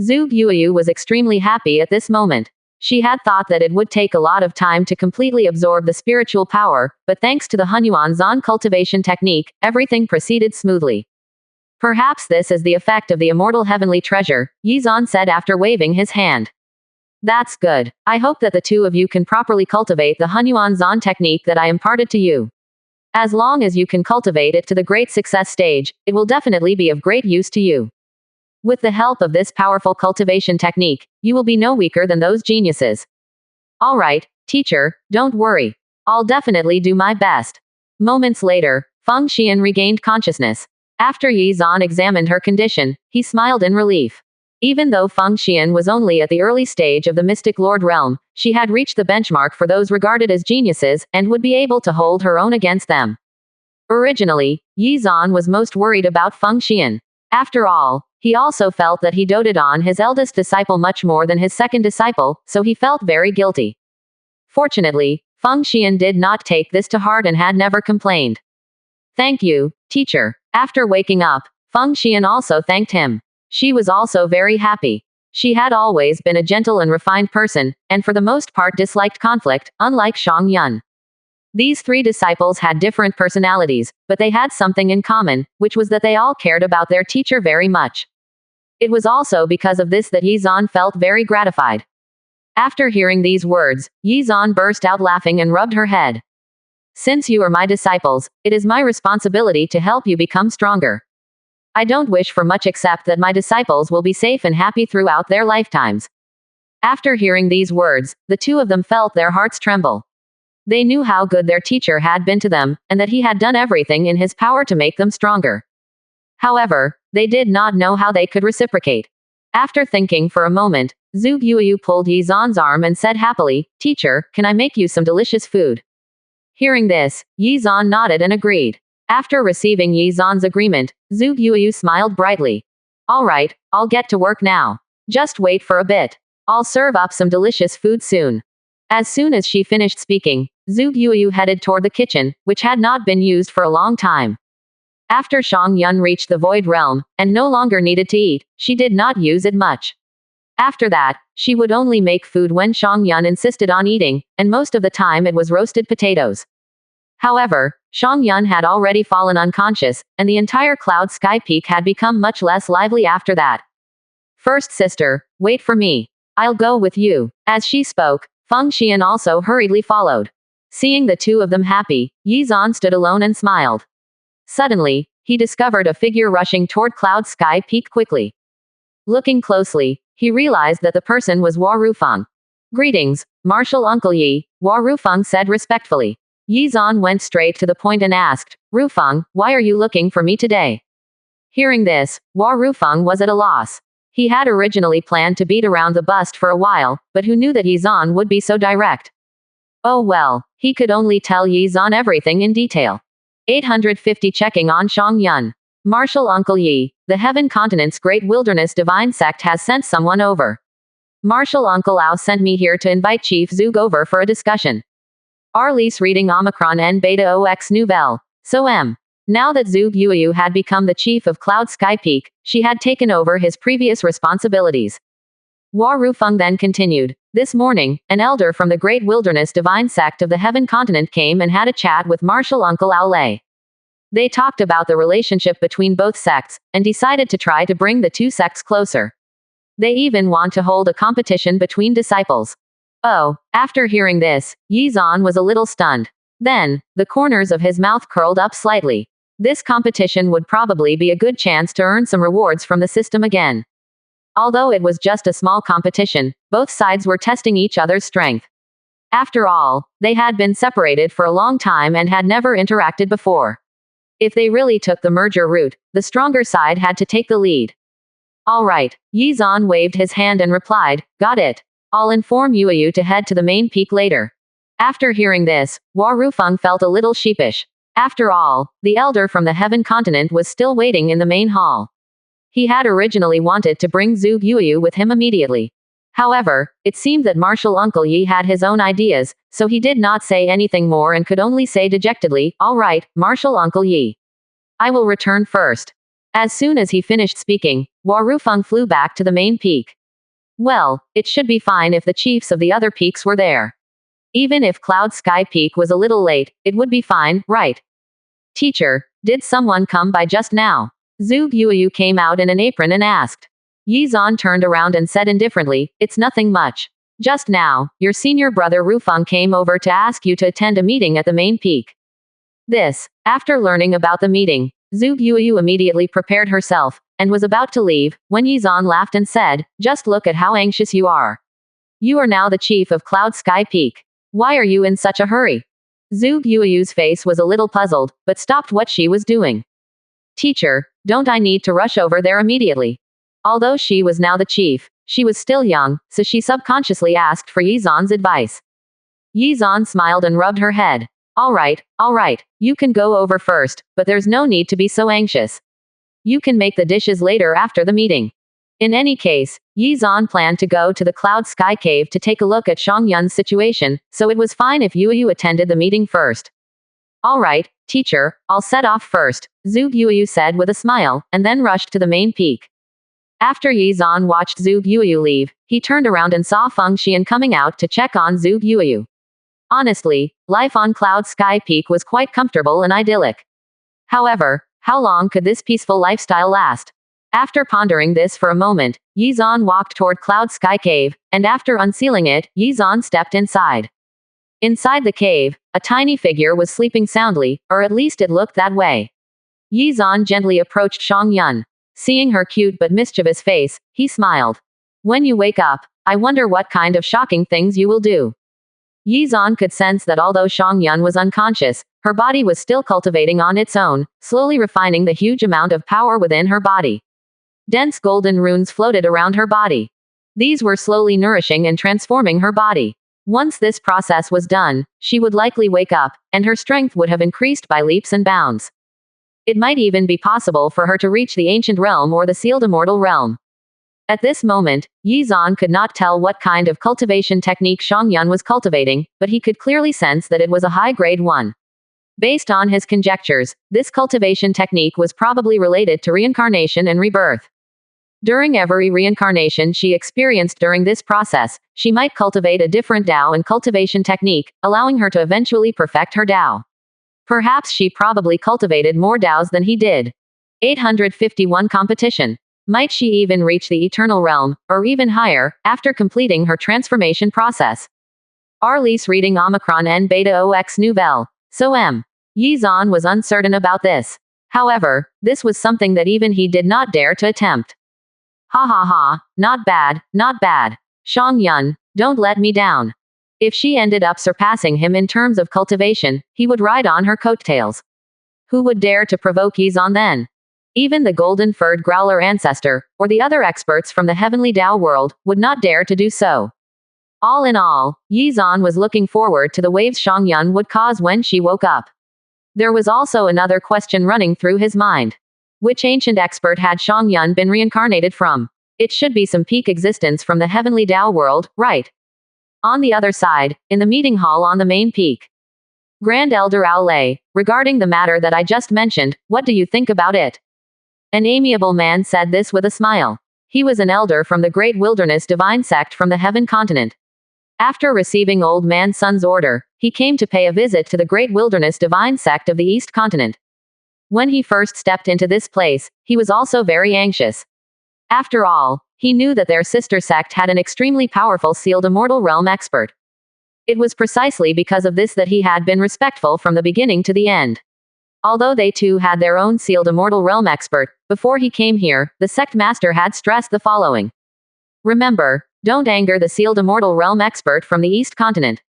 Zhu Guoyu was extremely happy at this moment. She had thought that it would take a lot of time to completely absorb the spiritual power, but thanks to the Hunyuan Zan cultivation technique, everything proceeded smoothly. Perhaps this is the effect of the immortal heavenly treasure, Yi Zan said after waving his hand. That's good. I hope that the two of you can properly cultivate the Hunyuan Zan technique that I imparted to you. As long as you can cultivate it to the great success stage, it will definitely be of great use to you. With the help of this powerful cultivation technique, you will be no weaker than those geniuses. Alright, teacher, don't worry. I'll definitely do my best. Moments later, Feng Xian regained consciousness. After Yi Zan examined her condition, he smiled in relief. Even though Feng Xian was only at the early stage of the Mystic Lord realm, she had reached the benchmark for those regarded as geniuses, and would be able to hold her own against them. Originally, Yi Zan was most worried about Feng Xian. After all, he also felt that he doted on his eldest disciple much more than his second disciple, so he felt very guilty. Fortunately, Feng Xian did not take this to heart and had never complained. Thank you, teacher. After waking up, Feng Xian also thanked him. She was also very happy. She had always been a gentle and refined person, and for the most part disliked conflict, unlike Shang Yun. These three disciples had different personalities, but they had something in common, which was that they all cared about their teacher very much. It was also because of this that Yi Zan felt very gratified. After hearing these words, Yi Zan burst out laughing and rubbed her head. Since you are my disciples, it is my responsibility to help you become stronger. I don't wish for much except that my disciples will be safe and happy throughout their lifetimes. After hearing these words, the two of them felt their hearts tremble. They knew how good their teacher had been to them, and that he had done everything in his power to make them stronger. However, they did not know how they could reciprocate. After thinking for a moment, Zhu Guoyu pulled Yi Zan's arm and said happily, Teacher, can I make you some delicious food? Hearing this, Yi Zan nodded and agreed. After receiving Yi Zan's agreement, Zhu Guoyu smiled brightly. Alright, I'll get to work now. Just wait for a bit. I'll serve up some delicious food soon. As soon as she finished speaking, Zhu Guoyu headed toward the kitchen, which had not been used for a long time. After Shang Yun reached the Void Realm, and no longer needed to eat, she did not use it much. After that, she would only make food when Shang Yun insisted on eating, and most of the time it was roasted potatoes. However, Shang Yun had already fallen unconscious, and the entire cloud sky peak had become much less lively after that. First sister, wait for me. I'll go with you. As she spoke, Feng Xian also hurriedly followed. Seeing the two of them happy, Yi Zan stood alone and smiled. Suddenly, he discovered a figure rushing toward cloud sky peak quickly. Looking closely, he realized that the person was Hua Rufeng. Greetings, Martial Uncle Yi, Hua Rufeng said respectfully. Yi Zan went straight to the point and asked, Rufeng, why are you looking for me today? Hearing this, Hua Rufeng was at a loss. He had originally planned to beat around the bust for a while, but who knew that Yi Zan would be so direct? Oh well, he could only tell Yi Zan everything in detail. 850 Checking on Shang Yun. Martial Uncle Yi, the Heaven Continent's Great Wilderness Divine Sect has sent someone over. Martial Uncle Lao sent me here to invite Chief Zug over for a discussion. Arliss reading Omicron N Beta OX Nouvelle. So Now that Zhu Guoyu had become the chief of Cloud Sky Peak, she had taken over his previous responsibilities. Hua Rufeng then continued. This morning, an elder from the Great Wilderness Divine Sect of the Heaven Continent came and had a chat with Martial Uncle Ao Lei. They talked about the relationship between both sects, and decided to try to bring the two sects closer. They even want to hold a competition between disciples. Oh, after hearing this, Yi Zan was a little stunned. Then, the corners of his mouth curled up slightly. This competition would probably be a good chance to earn some rewards from the system again. Although it was just a small competition, both sides were testing each other's strength. After all, they had been separated for a long time and had never interacted before. If they really took the merger route, the stronger side had to take the lead. All right, Yi Zan waved his hand and replied, got it. I'll inform Yueyu to head to the main peak later. After hearing this, Hua Rufeng felt a little sheepish. After all, the elder from the Heaven continent was still waiting in the main hall. He had originally wanted to bring Zhuge Yueyu with him immediately. However, it seemed that Martial Uncle Yi had his own ideas, so he did not say anything more and could only say dejectedly, all right, Martial Uncle Yi. I will return first. As soon as he finished speaking, Hua Rufeng flew back to the main peak. Well, it should be fine if the chiefs of the other peaks were there. Even if Cloud Sky Peak was a little late, it would be fine, right? Teacher, did someone come by just now? Zhuge Yueyu came out in an apron and asked. Yi Zan turned around and said indifferently, it's nothing much. Just now, your senior brother Rufeng came over to ask you to attend a meeting at the main peak. After learning about the meeting, Zhuge Yueyu immediately prepared herself, and was about to leave, when Yi Zan laughed and said, just look at how anxious you are. You are now the chief of Cloud Sky Peak. Why are you in such a hurry? Zhuge Yueyu's face was a little puzzled, but stopped what she was doing. Teacher, don't I need to rush over there immediately? Although she was now the chief, she was still young, so she subconsciously asked for Yi Zan's advice. Yi Zan smiled and rubbed her head. All right, you can go over first, but there's no need to be so anxious. You can make the dishes later after the meeting. In any case, Yi Zan planned to go to the Cloud Sky Cave to take a look at Shang Yun's situation, so it was fine if Yueyu attended the meeting first. All right, teacher, I'll set off first, Zhuge Yueyu said with a smile, and then rushed to the main peak. After Yi Zan watched Zhuge Yueyu leave, he turned around and saw Feng Xian coming out to check on Zhuge Yueyu. Honestly, life on Cloud Sky Peak was quite comfortable and idyllic. However, how long could this peaceful lifestyle last? After pondering this for a moment, Yi Zan walked toward Cloud Sky Cave, and after unsealing it, Yi Zan stepped inside. Inside the cave, a tiny figure was sleeping soundly, or at least it looked that way. Yi Zan gently approached Shang Yun. Seeing her cute but mischievous face, he smiled. When you wake up, I wonder what kind of shocking things you will do. Yi Zan could sense that although Shang Yun was unconscious, her body was still cultivating on its own, slowly refining the huge amount of power within her body. Dense golden runes floated around her body. These were slowly nourishing and transforming her body. Once this process was done, she would likely wake up, and her strength would have increased by leaps and bounds. It might even be possible for her to reach the ancient realm or the sealed immortal realm. At this moment, Yi Zan could not tell what kind of cultivation technique Shang Yun was cultivating, but he could clearly sense that it was a high-grade one. Based on his conjectures, this cultivation technique was probably related to reincarnation and rebirth. During every reincarnation she experienced during this process, she might cultivate a different Dao and cultivation technique, allowing her to eventually perfect her Dao. Perhaps she probably cultivated more Daos than he did. 851 competition. Might she even reach the eternal realm, or even higher, after completing her transformation process? Arliss reading Omicron N Beta OX Nouvelle. So M. Yi Zan was uncertain about this. However, this was something that even he did not dare to attempt. Ha ha ha, not bad, not bad. Shang Yun, don't let me down. If she ended up surpassing him in terms of cultivation, he would ride on her coattails. Who would dare to provoke Yi Zan then? Even the golden-furred growler ancestor, or the other experts from the heavenly Dao world, would not dare to do so. All in all, Yi Zan was looking forward to the waves Shang Yun would cause when she woke up. There was also another question running through his mind. Which ancient expert had Shang Yun been reincarnated from? It should be some peak existence from the heavenly Dao world, right? On the other side, in the meeting hall on the main peak. Grand Elder Aulay, regarding the matter that I just mentioned, what do you think about it? An amiable man said this with a smile. He was an elder from the Great Wilderness Divine Sect from the Heaven continent. After receiving Old Man Sun's order, he came to pay a visit to the Great Wilderness Divine Sect of the East continent. When he first stepped into this place, he was also very anxious. After all, he knew that their sister sect had an extremely powerful sealed immortal realm expert. It was precisely because of this that he had been respectful from the beginning to the end. Although they too had their own sealed immortal realm expert, before he came here, the sect master had stressed the following. Remember, don't anger the sealed immortal realm expert from the East continent.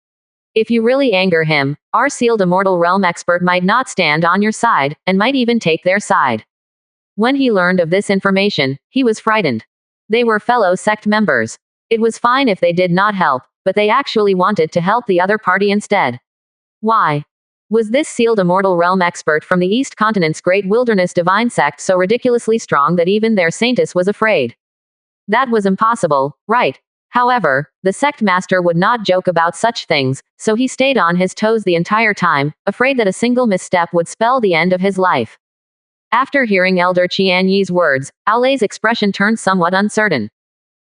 If you really anger him, our sealed immortal realm expert might not stand on your side, and might even take their side. When he learned of this information, he was frightened. They were fellow sect members. It was fine if they did not help, but they actually wanted to help the other party instead. Why? Was this sealed immortal realm expert from the East Continent's great wilderness divine sect so ridiculously strong that even their saintess was afraid? That was impossible, right? However, the sect master would not joke about such things, so he stayed on his toes the entire time, afraid that a single misstep would spell the end of his life. After hearing Elder Qian Yi's words, Aolei's expression turned somewhat uncertain.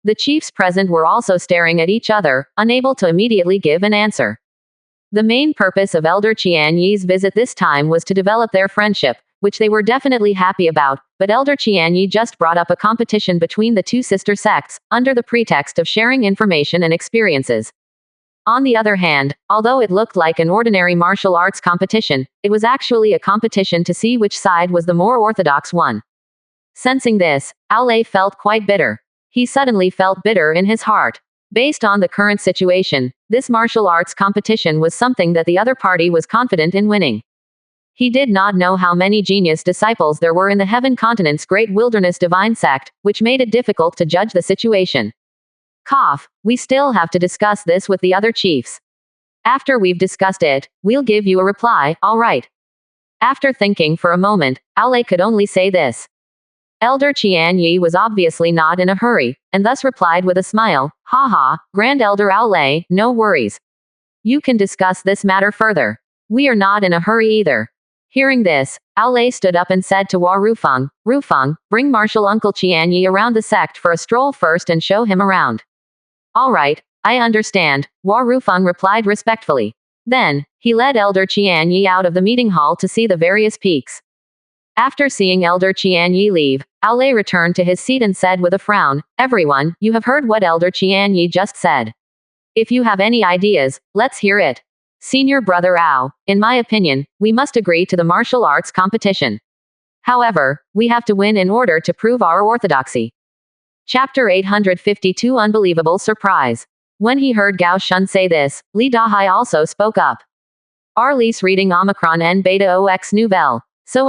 The chiefs present were also staring at each other, unable to immediately give an answer. The main purpose of Elder Qian Yi's visit this time was to develop their friendship, which they were definitely happy about, but Elder Qian Yi just brought up a competition between the two sister sects, under the pretext of sharing information and experiences. On the other hand, although it looked like an ordinary martial arts competition, it was actually a competition to see which side was the more orthodox one. Sensing this, Aolei felt quite bitter. He suddenly felt bitter in his heart. Based on the current situation, this martial arts competition was something that the other party was confident in winning. He did not know how many genius disciples there were in the Heaven Continent's great wilderness divine sect, which made it difficult to judge the situation. Cough, we still have to discuss this with the other chiefs. After we've discussed it, we'll give you a reply, all right. After thinking for a moment, Aolei could only say this. Elder Qian Yi was obviously not in a hurry, and thus replied with a smile, haha, Grand Elder Aolei, no worries. You can discuss this matter further. We are not in a hurry either. Hearing this, Aolei stood up and said to Rufeng, bring Marshal Uncle Qian Yi around the sect for a stroll first and show him around. All right, I understand, Rufeng replied respectfully. Then, he led Elder Qian Yi out of the meeting hall to see the various peaks. After seeing Elder Qian Yi leave, Aolei returned to his seat and said with a frown, everyone, you have heard what Elder Qian Yi just said. If you have any ideas, let's hear it. Senior Brother Ao, in my opinion, we must agree to the martial arts competition. However, we have to win in order to prove our orthodoxy. Chapter 852 Unbelievable Surprise. When he heard Gao Shun say this, Li Dahai also spoke up. Arliss reading Omicron N Beta OX Nouvelle. So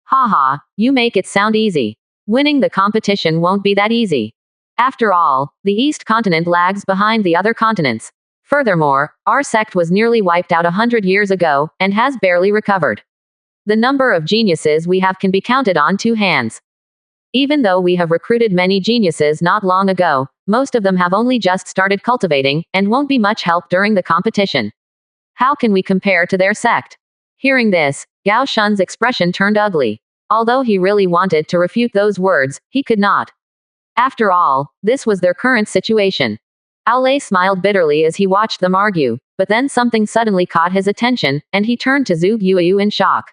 Haha, you make it sound easy. Winning the competition won't be that easy. After all, the East Continent lags behind the other continents. Furthermore, our sect was nearly wiped out 100 years ago, and has barely recovered. The number of geniuses we have can be counted on two hands. Even though we have recruited many geniuses not long ago, most of them have only just started cultivating, and won't be much help during the competition. How can we compare to their sect? Hearing this, Gao Shun's expression turned ugly. Although he really wanted to refute those words, he could not. After all, this was their current situation. Aolei smiled bitterly as he watched them argue, but then something suddenly caught his attention, and he turned to Zhuge Yuyu in shock.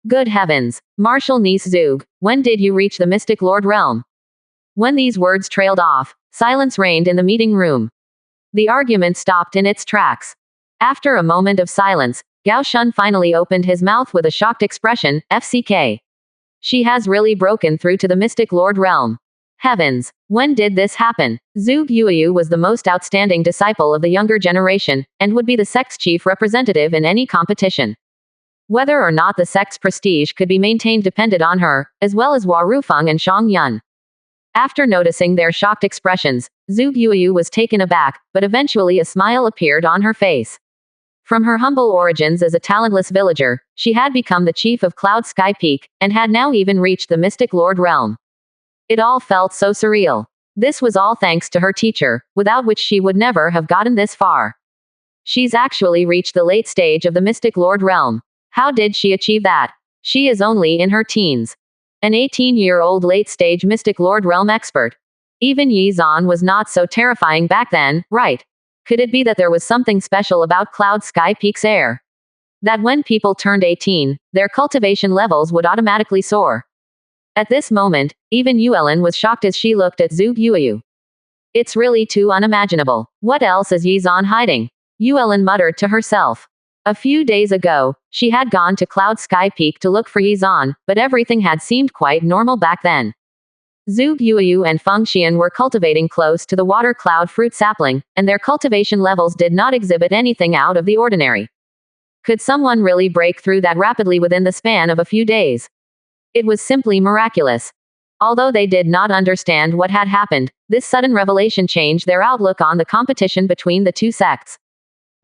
Good heavens, Marshal Niece Zhuge, when did you reach the Mystic Lord realm? When these words trailed off, silence reigned in the meeting room. The argument stopped in its tracks. After a moment of silence, Gao Shun finally opened his mouth with a shocked expression, FCK. She has really broken through to the Mystic Lord realm. Heavens, when did this happen? Zhuge Yuyu was the most outstanding disciple of the younger generation, and would be the sect's chief representative in any competition. Whether or not the sect's prestige could be maintained depended on her, as well as Rufeng and Shang Yun. After noticing their shocked expressions, Zhuge Yuyu was taken aback, but eventually a smile appeared on her face. From her humble origins as a talentless villager, she had become the chief of Cloud Sky Peak, and had now even reached the Mystic Lord realm. It all felt so surreal. This was all thanks to her teacher, without which she would never have gotten this far. She's actually reached the late stage of the Mystic Lord realm. How did she achieve that? She is only in her teens. An 18-year-old late-stage Mystic Lord realm expert. Even Yi Zan was not so terrifying back then, right? Could it be that there was something special about Cloud Sky Peak's air? That when people turned 18, their cultivation levels would automatically soar. At this moment, even Yuelin was shocked as she looked at Zhuge Yuyu. It's really too unimaginable. What else is Yi Zan hiding? Yuelin muttered to herself. A few days ago, she had gone to Cloud Sky Peak to look for Yi Zan, but everything had seemed quite normal back then. Zhu Guoyu and Feng Xian were cultivating close to the water cloud fruit sapling, and their cultivation levels did not exhibit anything out of the ordinary. Could someone really break through that rapidly within the span of a few days? It was simply miraculous. Although they did not understand what had happened, this sudden revelation changed their outlook on the competition between the two sects.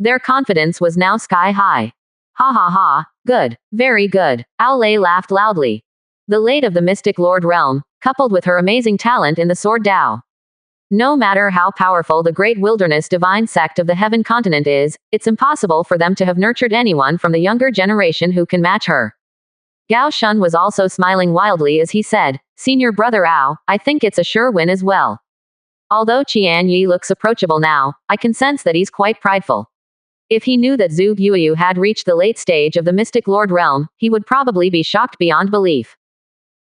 Their confidence was now sky high. Ha ha ha, good, very good. Aolei laughed loudly. The late of the Mystic Lord realm, coupled with her amazing talent in the Sword Dao. No matter how powerful the great wilderness divine sect of the Heaven Continent is, it's impossible for them to have nurtured anyone from the younger generation who can match her. Gao Shun was also smiling wildly as he said, Senior Brother Ao, I think it's a sure win as well. Although Qian Yi looks approachable now, I can sense that he's quite prideful. If he knew that Zhu Guoyu had reached the late stage of the Mystic Lord realm, he would probably be shocked beyond belief.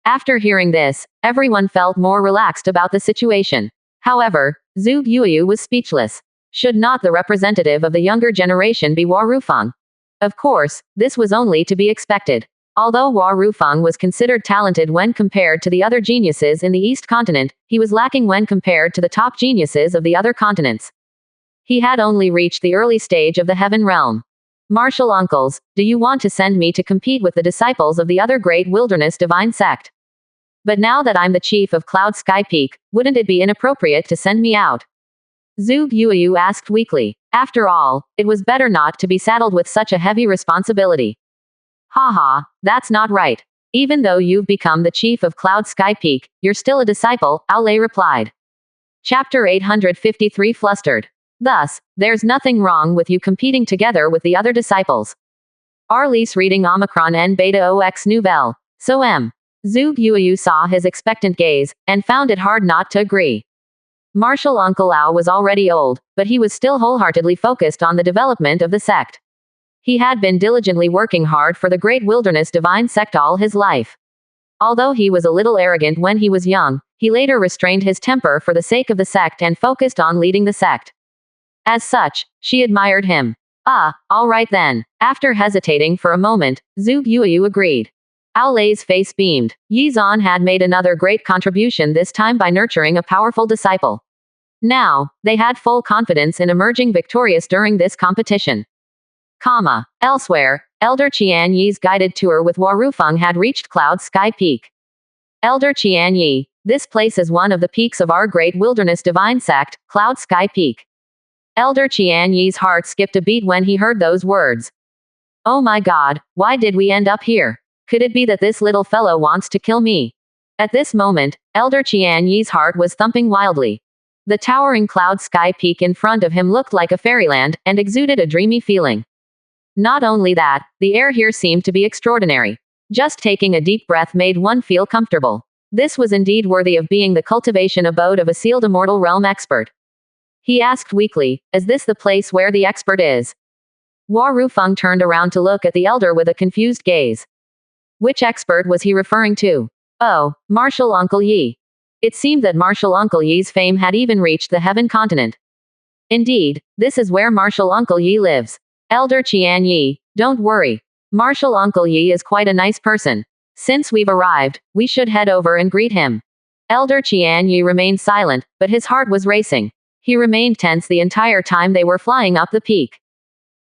After hearing this, everyone felt more relaxed about the situation. However, Zhu Guoyu was speechless. Should not the representative of the younger generation be Hua Rufeng? Of course, this was only to be expected. Although Hua Rufeng was considered talented when compared to the other geniuses in the East Continent, he was lacking when compared to the top geniuses of the other continents. He had only reached the early stage of the Heaven Realm. Martial uncles, do you want to send me to compete with the disciples of the other great wilderness divine sect? But now that I'm the chief of Cloud Sky Peak, wouldn't it be inappropriate to send me out? Zhu Guoyu asked weakly. After all, it was better not to be saddled with such a heavy responsibility. Haha, that's not right. Even though you've become the chief of Cloud Sky Peak, you're still a disciple, Aolei replied. Chapter 853 Flustered. Thus, there's nothing wrong with you competing together with the other disciples. Arliss reading Omicron N Beta OX Nouvelle. So M. Zhu Guoyu saw his expectant gaze, and found it hard not to agree. Martial Uncle Ao was already old, but he was still wholeheartedly focused on the development of the sect. He had been diligently working hard for the great wilderness divine sect all his life. Although he was a little arrogant when he was young, he later restrained his temper for the sake of the sect and focused on leading the sect. As such, she admired him. All right then. After hesitating for a moment, Zhu Guoyu agreed. Aolei's face beamed. Yi Zan had made another great contribution, this time by nurturing a powerful disciple. Now, they had full confidence in emerging victorious during this competition. Elsewhere, Elder Qian Yi's guided tour with Hua Rufeng had reached Cloud Sky Peak. Elder Qian Yi, this place is one of the peaks of our great wilderness divine sect, Cloud Sky Peak. Elder Qian Yi's heart skipped a beat when he heard those words. Oh my god, why did we end up here? Could it be that this little fellow wants to kill me? At this moment, Elder Qian Yi's heart was thumping wildly. The towering Cloud Sky Peak in front of him looked like a fairyland, and exuded a dreamy feeling. Not only that, the air here seemed to be extraordinary. Just taking a deep breath made one feel comfortable. This was indeed worthy of being the cultivation abode of a sealed immortal realm expert. He asked weakly, is this the place where the expert is? Hua Rufeng turned around to look at the elder with a confused gaze. Which expert was he referring to? Oh, Martial Uncle Yi. It seemed that Martial Uncle Yi's fame had even reached the Heaven Continent. Indeed, this is where Martial Uncle Yi lives. Elder Qian Yi, don't worry. Martial Uncle Yi is quite a nice person. Since we've arrived, we should head over and greet him. Elder Qian Yi remained silent, but his heart was racing. He remained tense the entire time they were flying up the peak.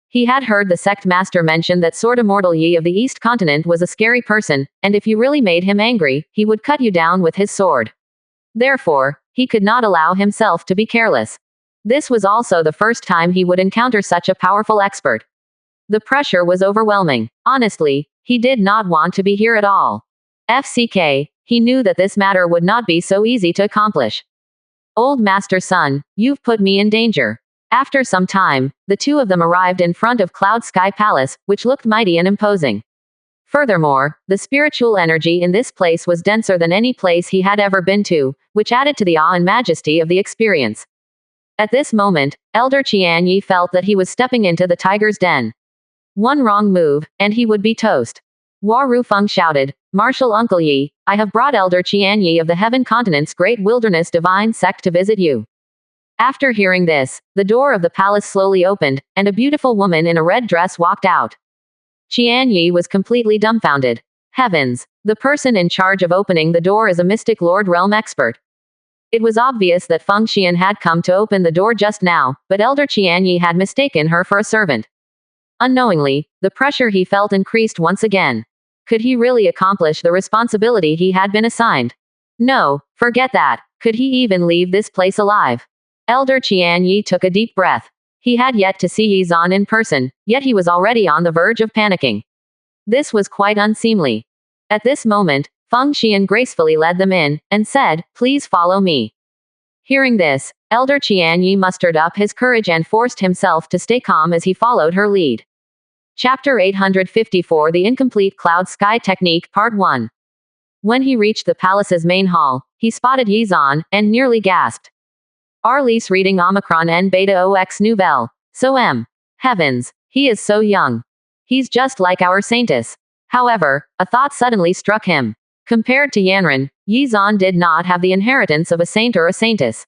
He had heard the sect master mention that Sword Immortal Yi of the East Continent was a scary person, and if you really made him angry, he would cut you down with his sword. Therefore, he could not allow himself to be careless. This was also the first time he would encounter such a powerful expert. The pressure was overwhelming. Honestly, he did not want to be here at all. FCK, he knew that this matter would not be so easy to accomplish. Old Master Sun, you've put me in danger. After some time, the two of them arrived in front of Cloud Sky Palace, which looked mighty and imposing. Furthermore, the spiritual energy in this place was denser than any place he had ever been to, which added to the awe and majesty of the experience. At this moment, Elder Qian Yi felt that he was stepping into the tiger's den. One wrong move, and he would be toast. Hua Rufeng shouted, Martial Uncle Yi, I have brought Elder Qian Yi of the Heaven Continent's great wilderness divine sect to visit you. After hearing this, the door of the palace slowly opened, and a beautiful woman in a red dress walked out. Qian Yi was completely dumbfounded. Heavens, The person in charge of opening the door is a Mystic Lord realm expert. It was obvious that Feng Xian had come to open the door just now, but Elder Qianyi had mistaken her for a servant. Unknowingly, the pressure he felt increased once again. Could he really accomplish the responsibility he had been assigned? No, forget that. Could he even leave this place alive? Elder Qianyi took a deep breath. He had yet to see Yi Zan in person, yet he was already on the verge of panicking. This was quite unseemly. At this moment, Feng Xian gracefully led them in, and said, "Please follow me." Hearing this, Elder Qianyi mustered up his courage and forced himself to stay calm as he followed her lead. Chapter 854 The Incomplete Cloud Sky Technique Part 1. When he reached the palace's main hall, he spotted Yi Zan, and nearly gasped. Arliss reading Omicron N Beta OX Nouvelle. So Heavens, he is so young. He's just like our Saintess. However, a thought suddenly struck him. Compared to Yanran, Yi Zan did not have the inheritance of a saint or a saintess.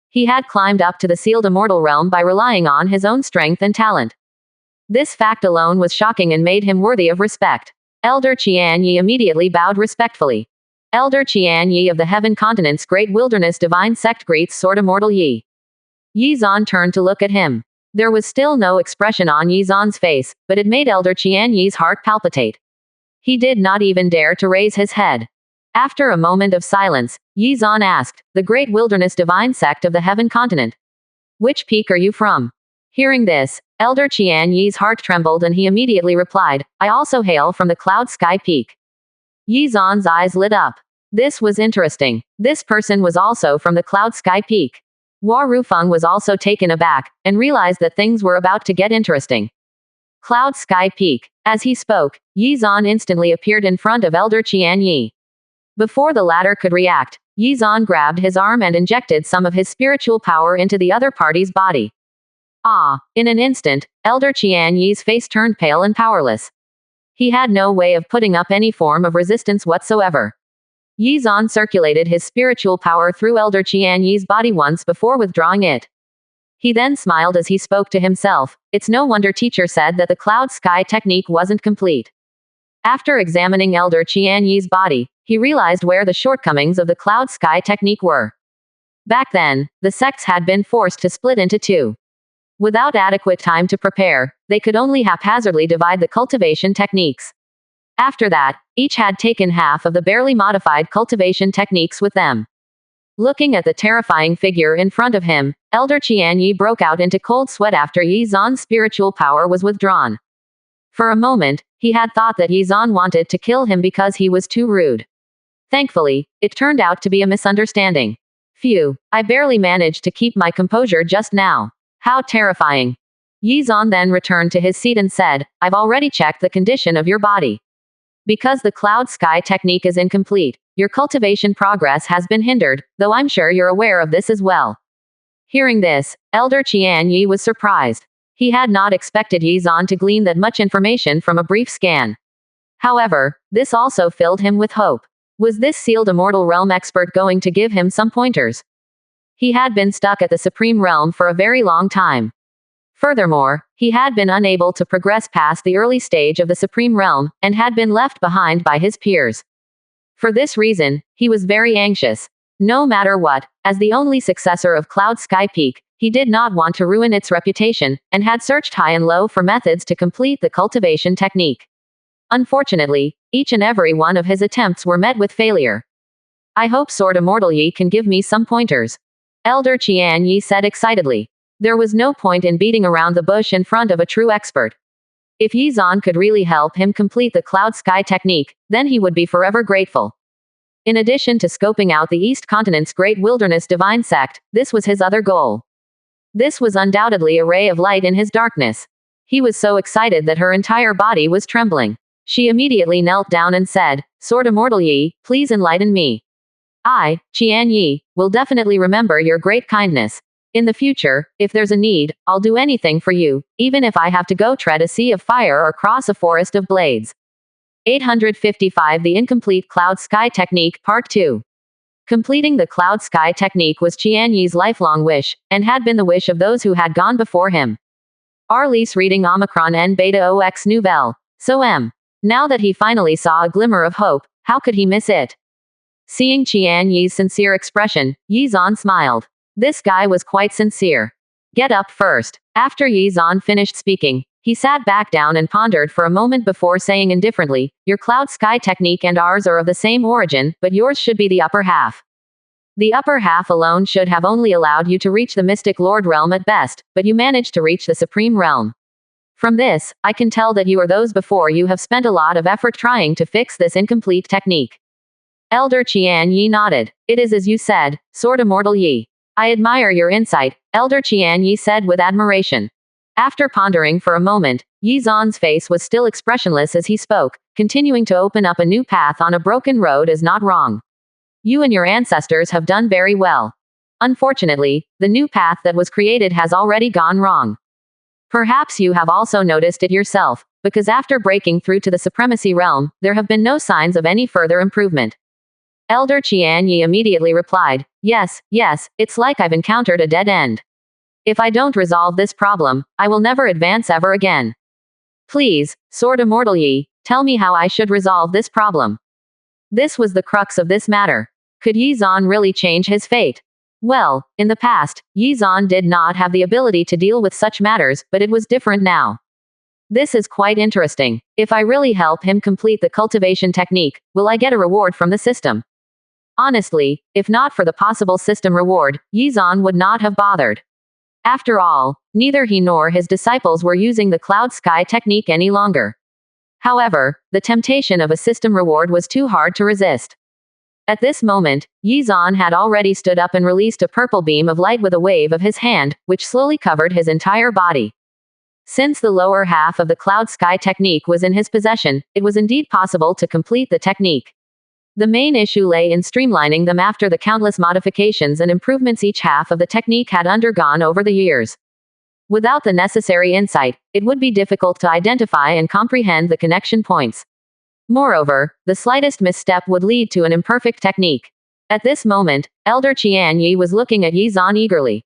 He had climbed up to the sealed immortal realm by relying on his own strength and talent. This fact alone was shocking and made him worthy of respect. Elder Qianyi immediately bowed respectfully. Elder Qianyi of the Heaven Continent's Great Wilderness Divine Sect greets Sword Immortal Yi. Yi Zan turned to look at him. There was still no expression on Yi Zan's face, but it made Elder Qianyi's heart palpitate. He did not even dare to raise his head. After a moment of silence, Yi Zan asked, "The Great Wilderness Divine Sect of the Heaven Continent. Which peak are you from?" Hearing this, Elder Qianyi's heart trembled and he immediately replied, "I also hail from the Cloud Sky Peak." Yi Zan's eyes lit up. This was interesting. This person was also from the Cloud Sky Peak. Hua Rufeng was also taken aback, and realized that things were about to get interesting. Cloud Sky Peak. As he spoke, Yi Zan instantly appeared in front of Elder Qianyi. Before the latter could react, Yi Zan grabbed his arm and injected some of his spiritual power into the other party's body. In an instant, Elder Qianyi's face turned pale and powerless. He had no way of putting up any form of resistance whatsoever. Yi Zan circulated his spiritual power through Elder Qianyi's body once before withdrawing it. He then smiled as he spoke to himself. It's no wonder teacher said that the Cloud Sky technique wasn't complete. After examining Elder Qianyi's body, he realized where the shortcomings of the Cloud Sky technique were. Back then, the sects had been forced to split into two. Without adequate time to prepare, they could only haphazardly divide the cultivation techniques. After that, each had taken half of the barely modified cultivation techniques with them. Looking at the terrifying figure in front of him, Elder Qianyi broke out into cold sweat after Yi Zan's spiritual power was withdrawn. For a moment, he had thought that Yi Zan wanted to kill him because he was too rude. Thankfully, it turned out to be a misunderstanding. Phew, I barely managed to keep my composure just now. How terrifying. Yi Zan then returned to his seat and said, "I've already checked the condition of your body. Because the Cloud Sky technique is incomplete, your cultivation progress has been hindered, though I'm sure you're aware of this as well." Hearing this, Elder Qianyi was surprised. He had not expected Yi Zan to glean that much information from a brief scan. However, this also filled him with hope. Was this sealed immortal realm expert going to give him some pointers? He had been stuck at the Supreme Realm for a very long time. Furthermore, he had been unable to progress past the early stage of the Supreme Realm, and had been left behind by his peers. For this reason, he was very anxious. No matter what, as the only successor of Cloud Sky Peak, he did not want to ruin its reputation, and had searched high and low for methods to complete the cultivation technique. Unfortunately, each and every one of his attempts were met with failure. "I hope Sword Immortal Yi can give me some pointers," Elder Qianyi said excitedly. There was no point in beating around the bush in front of a true expert. If Yi Zan could really help him complete the Cloud Sky technique, then he would be forever grateful. In addition to scoping out the East Continent's Great Wilderness Divine Sect, this was his other goal. This was undoubtedly a ray of light in his darkness. He was so excited that her entire body was trembling. She immediately knelt down and said, "Sword Immortal Yi, please enlighten me. I, Qianyi, will definitely remember your great kindness. In the future, if there's a need, I'll do anything for you, even if I have to go tread a sea of fire or cross a forest of blades." 855 The Incomplete Cloud Sky Technique Part 2. Completing the Cloud Sky technique was Qianyi's lifelong wish, and had been the wish of those who had gone before him. Arliss reading Omicron N Beta OX Nouvelle. So Now that he finally saw a glimmer of hope, How could he miss it? Seeing Qian Yi's sincere expression, Yi Zan smiled. This guy was quite sincere. Get up first. After Yi Zan finished speaking, he sat back down and pondered for a moment before saying indifferently, your cloud sky technique and ours are of the same origin, but yours should be the upper half. The upper half alone should have only allowed you to reach the mystic lord realm at best, but you managed to reach the supreme realm. From this, I can tell that you or those before you have spent a lot of effort trying to fix this incomplete technique. Elder Qian Yi nodded. It is as you said, Sword Immortal Yi. I admire your insight, Elder Qian Yi said with admiration. After pondering for a moment, Yi Zan's face was still expressionless as he spoke, continuing to open up a new path on a broken road is not wrong. You and your ancestors have done very well. Unfortunately, the new path that was created has already gone wrong. Perhaps you have also noticed it yourself, because after breaking through to the supremacy realm, there have been no signs of any further improvement. Elder Qian Yi immediately replied, yes, it's like I've encountered a dead end. If I don't resolve this problem, I will never advance ever again. Please, Sword Immortal Yi, tell me how I should resolve this problem. This was the crux of this matter. Could Yi Zan really change his fate? Well, in the past, Yi Zan did not have the ability to deal with such matters, but it was different now. This is quite interesting. If I really help him complete the cultivation technique, will I get a reward from the system? Honestly, if not for the possible system reward, Yi Zan would not have bothered. After all, neither he nor his disciples were using the cloud sky technique any longer. However, the temptation of a system reward was too hard to resist. At this moment, Yi Zan had already stood up and released a purple beam of light with a wave of his hand, which slowly covered his entire body. Since the lower half of the cloud sky technique was in his possession, it was indeed possible to complete the technique. The main issue lay in streamlining them after the countless modifications and improvements each half of the technique had undergone over the years. Without the necessary insight, it would be difficult to identify and comprehend the connection points. Moreover, the slightest misstep would lead to an imperfect technique. At this moment, Elder Qian Yi was looking at Yi Zan eagerly.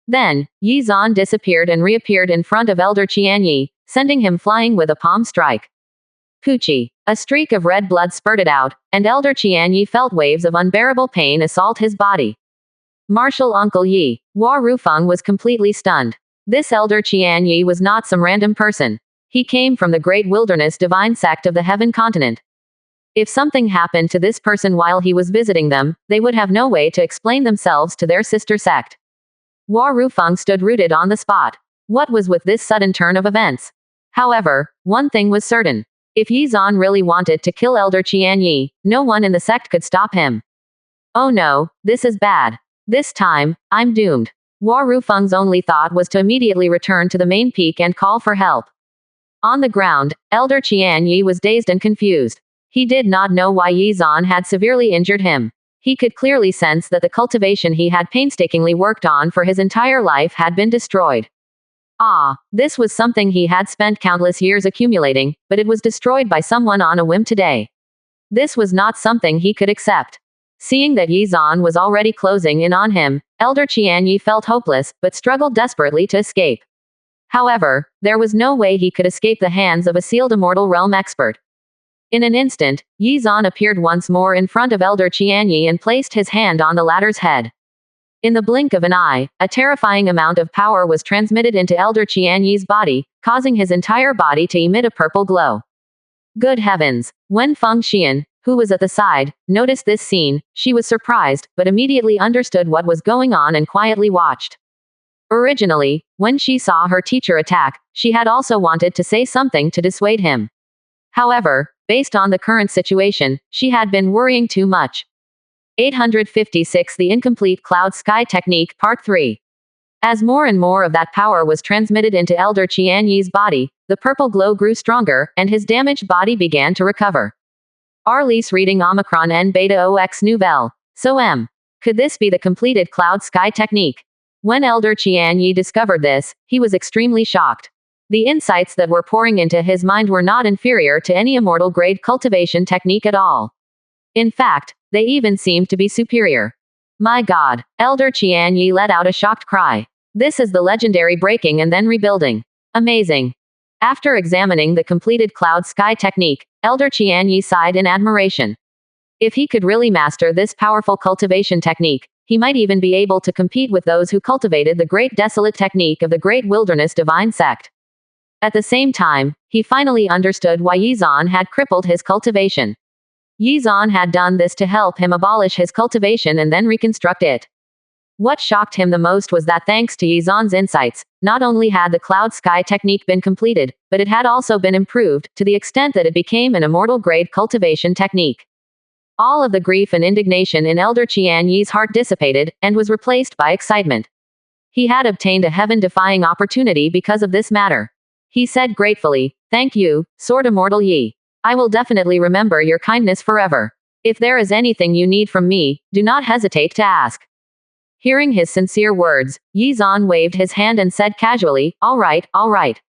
Then, Yi Zan disappeared and reappeared in front of Elder Qian Yi, sending him flying with a palm strike. Poochie. A streak of red blood spurted out, and Elder Qian Yi felt waves of unbearable pain assault his body. Martial Uncle Yi. Hua Rufeng was completely stunned. This Elder Qian Yi was not some random person. He came from the great wilderness divine sect of the Heaven Continent. If something happened to this person while he was visiting them, they would have no way to explain themselves to their sister sect. Hua Rufeng stood rooted on the spot. What was with this sudden turn of events? However, one thing was certain. If Yi Zan really wanted to kill Elder Qian Yi, no one in the sect could stop him. Oh no, this is bad. This time, I'm doomed. Hua Rufeng's only thought was to immediately return to the main peak and call for help. On the ground, Elder Qian Yi was dazed and confused. He did not know why Yi Zan had severely injured him. He could clearly sense that the cultivation he had painstakingly worked on for his entire life had been destroyed. This was something he had spent countless years accumulating, but it was destroyed by someone on a whim today. This was not something he could accept. Seeing that Yi Zan was already closing in on him, Elder Qian Yi felt hopeless, but struggled desperately to escape. However, there was no way he could escape the hands of a sealed immortal realm expert. In an instant, Yi Zan appeared once more in front of Elder Qian Yi and placed his hand on the latter's head. In the blink of an eye, a terrifying amount of power was transmitted into Elder Qian Yi's body, causing his entire body to emit a purple glow. Good heavens! When Feng Xian, who was at the side, noticed this scene, she was surprised, but immediately understood what was going on and quietly watched. Originally, when she saw her teacher attack, she had also wanted to say something to dissuade him. However, based on the current situation, she had been worrying too much. 856 The Incomplete Cloud Sky Technique Part 3. As more and more of that power was transmitted into Elder Qian Yi's body, the purple glow grew stronger, and his damaged body began to recover. Arliss reading Omicron N Beta OX Nouvelle. So could this be the completed Cloud Sky Technique? When Elder Qian Yi discovered this, he was extremely shocked. The insights that were pouring into his mind were not inferior to any immortal grade cultivation technique at all. In fact, they even seemed to be superior. My God! Elder Qian Yi let out a shocked cry. This is the legendary breaking and then rebuilding. Amazing! After examining the completed cloud sky technique, Elder Qian Yi sighed in admiration. If he could really master this powerful cultivation technique, he might even be able to compete with those who cultivated the Great Desolate technique of the Great Wilderness Divine Sect. At the same time, he finally understood why Yizan had crippled his cultivation. Yizan had done this to help him abolish his cultivation and then reconstruct it. What shocked him the most was that thanks to Yizan's insights, not only had the cloud sky technique been completed, but it had also been improved, to the extent that it became an immortal-grade cultivation technique. All of the grief and indignation in Elder Qian Yi's heart dissipated, and was replaced by excitement. He had obtained a heaven-defying opportunity because of this matter. He said gratefully, "Thank you, Sword Immortal Yi. I will definitely remember your kindness forever. If there is anything you need from me, do not hesitate to ask." Hearing his sincere words, Yizan waved his hand and said casually, all right.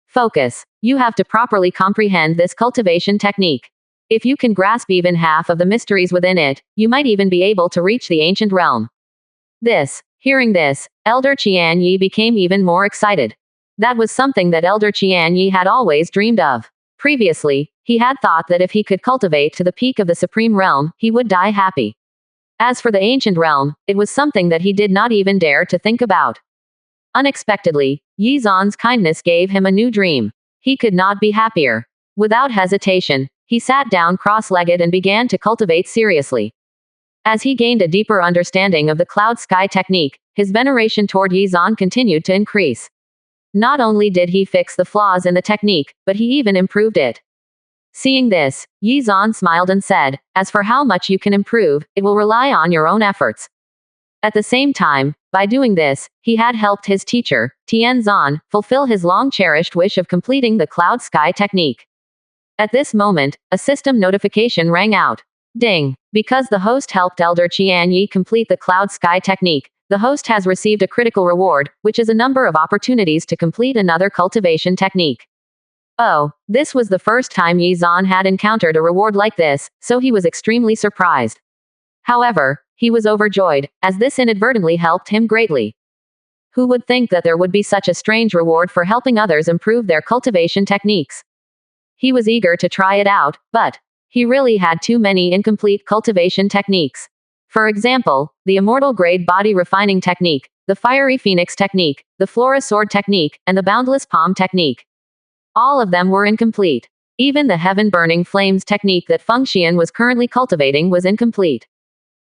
Focus. You have to properly comprehend this cultivation technique. If you can grasp even half of the mysteries within it, you might even be able to reach the ancient realm. Hearing this, Elder Qian Yi became even more excited. That was something that Elder Qian Yi had always dreamed of. Previously, he had thought that if he could cultivate to the peak of the Supreme Realm, he would die happy. As for the ancient realm, it was something that he did not even dare to think about. Unexpectedly, Yizan's kindness gave him a new dream. He could not be happier. Without hesitation, he sat down cross-legged and began to cultivate seriously. As he gained a deeper understanding of the cloud sky technique, his veneration toward Yizan continued to increase. Not only did he fix the flaws in the technique, but he even improved it. Seeing this, Yizan smiled and said, "As for how much you can improve, it will rely on your own efforts." At the same time, by doing this, he had helped his teacher, Tianzan, fulfill his long-cherished wish of completing the cloud sky technique. At this moment, a system notification rang out. Ding! Because the host helped Elder Qian Yi complete the cloud sky technique, the host has received a critical reward, which is a number of opportunities to complete another cultivation technique. Oh, this was the first time Yizan had encountered a reward like this, so he was extremely surprised. However, he was overjoyed, as this inadvertently helped him greatly. Who would think that there would be such a strange reward for helping others improve their cultivation techniques? He was eager to try it out, but he really had too many incomplete cultivation techniques. For example, the Immortal Grade Body Refining Technique, the Fiery Phoenix Technique, the Flora Sword Technique, and the Boundless Palm Technique. All of them were incomplete. Even the Heaven Burning Flames technique that Feng Xian was currently cultivating was incomplete.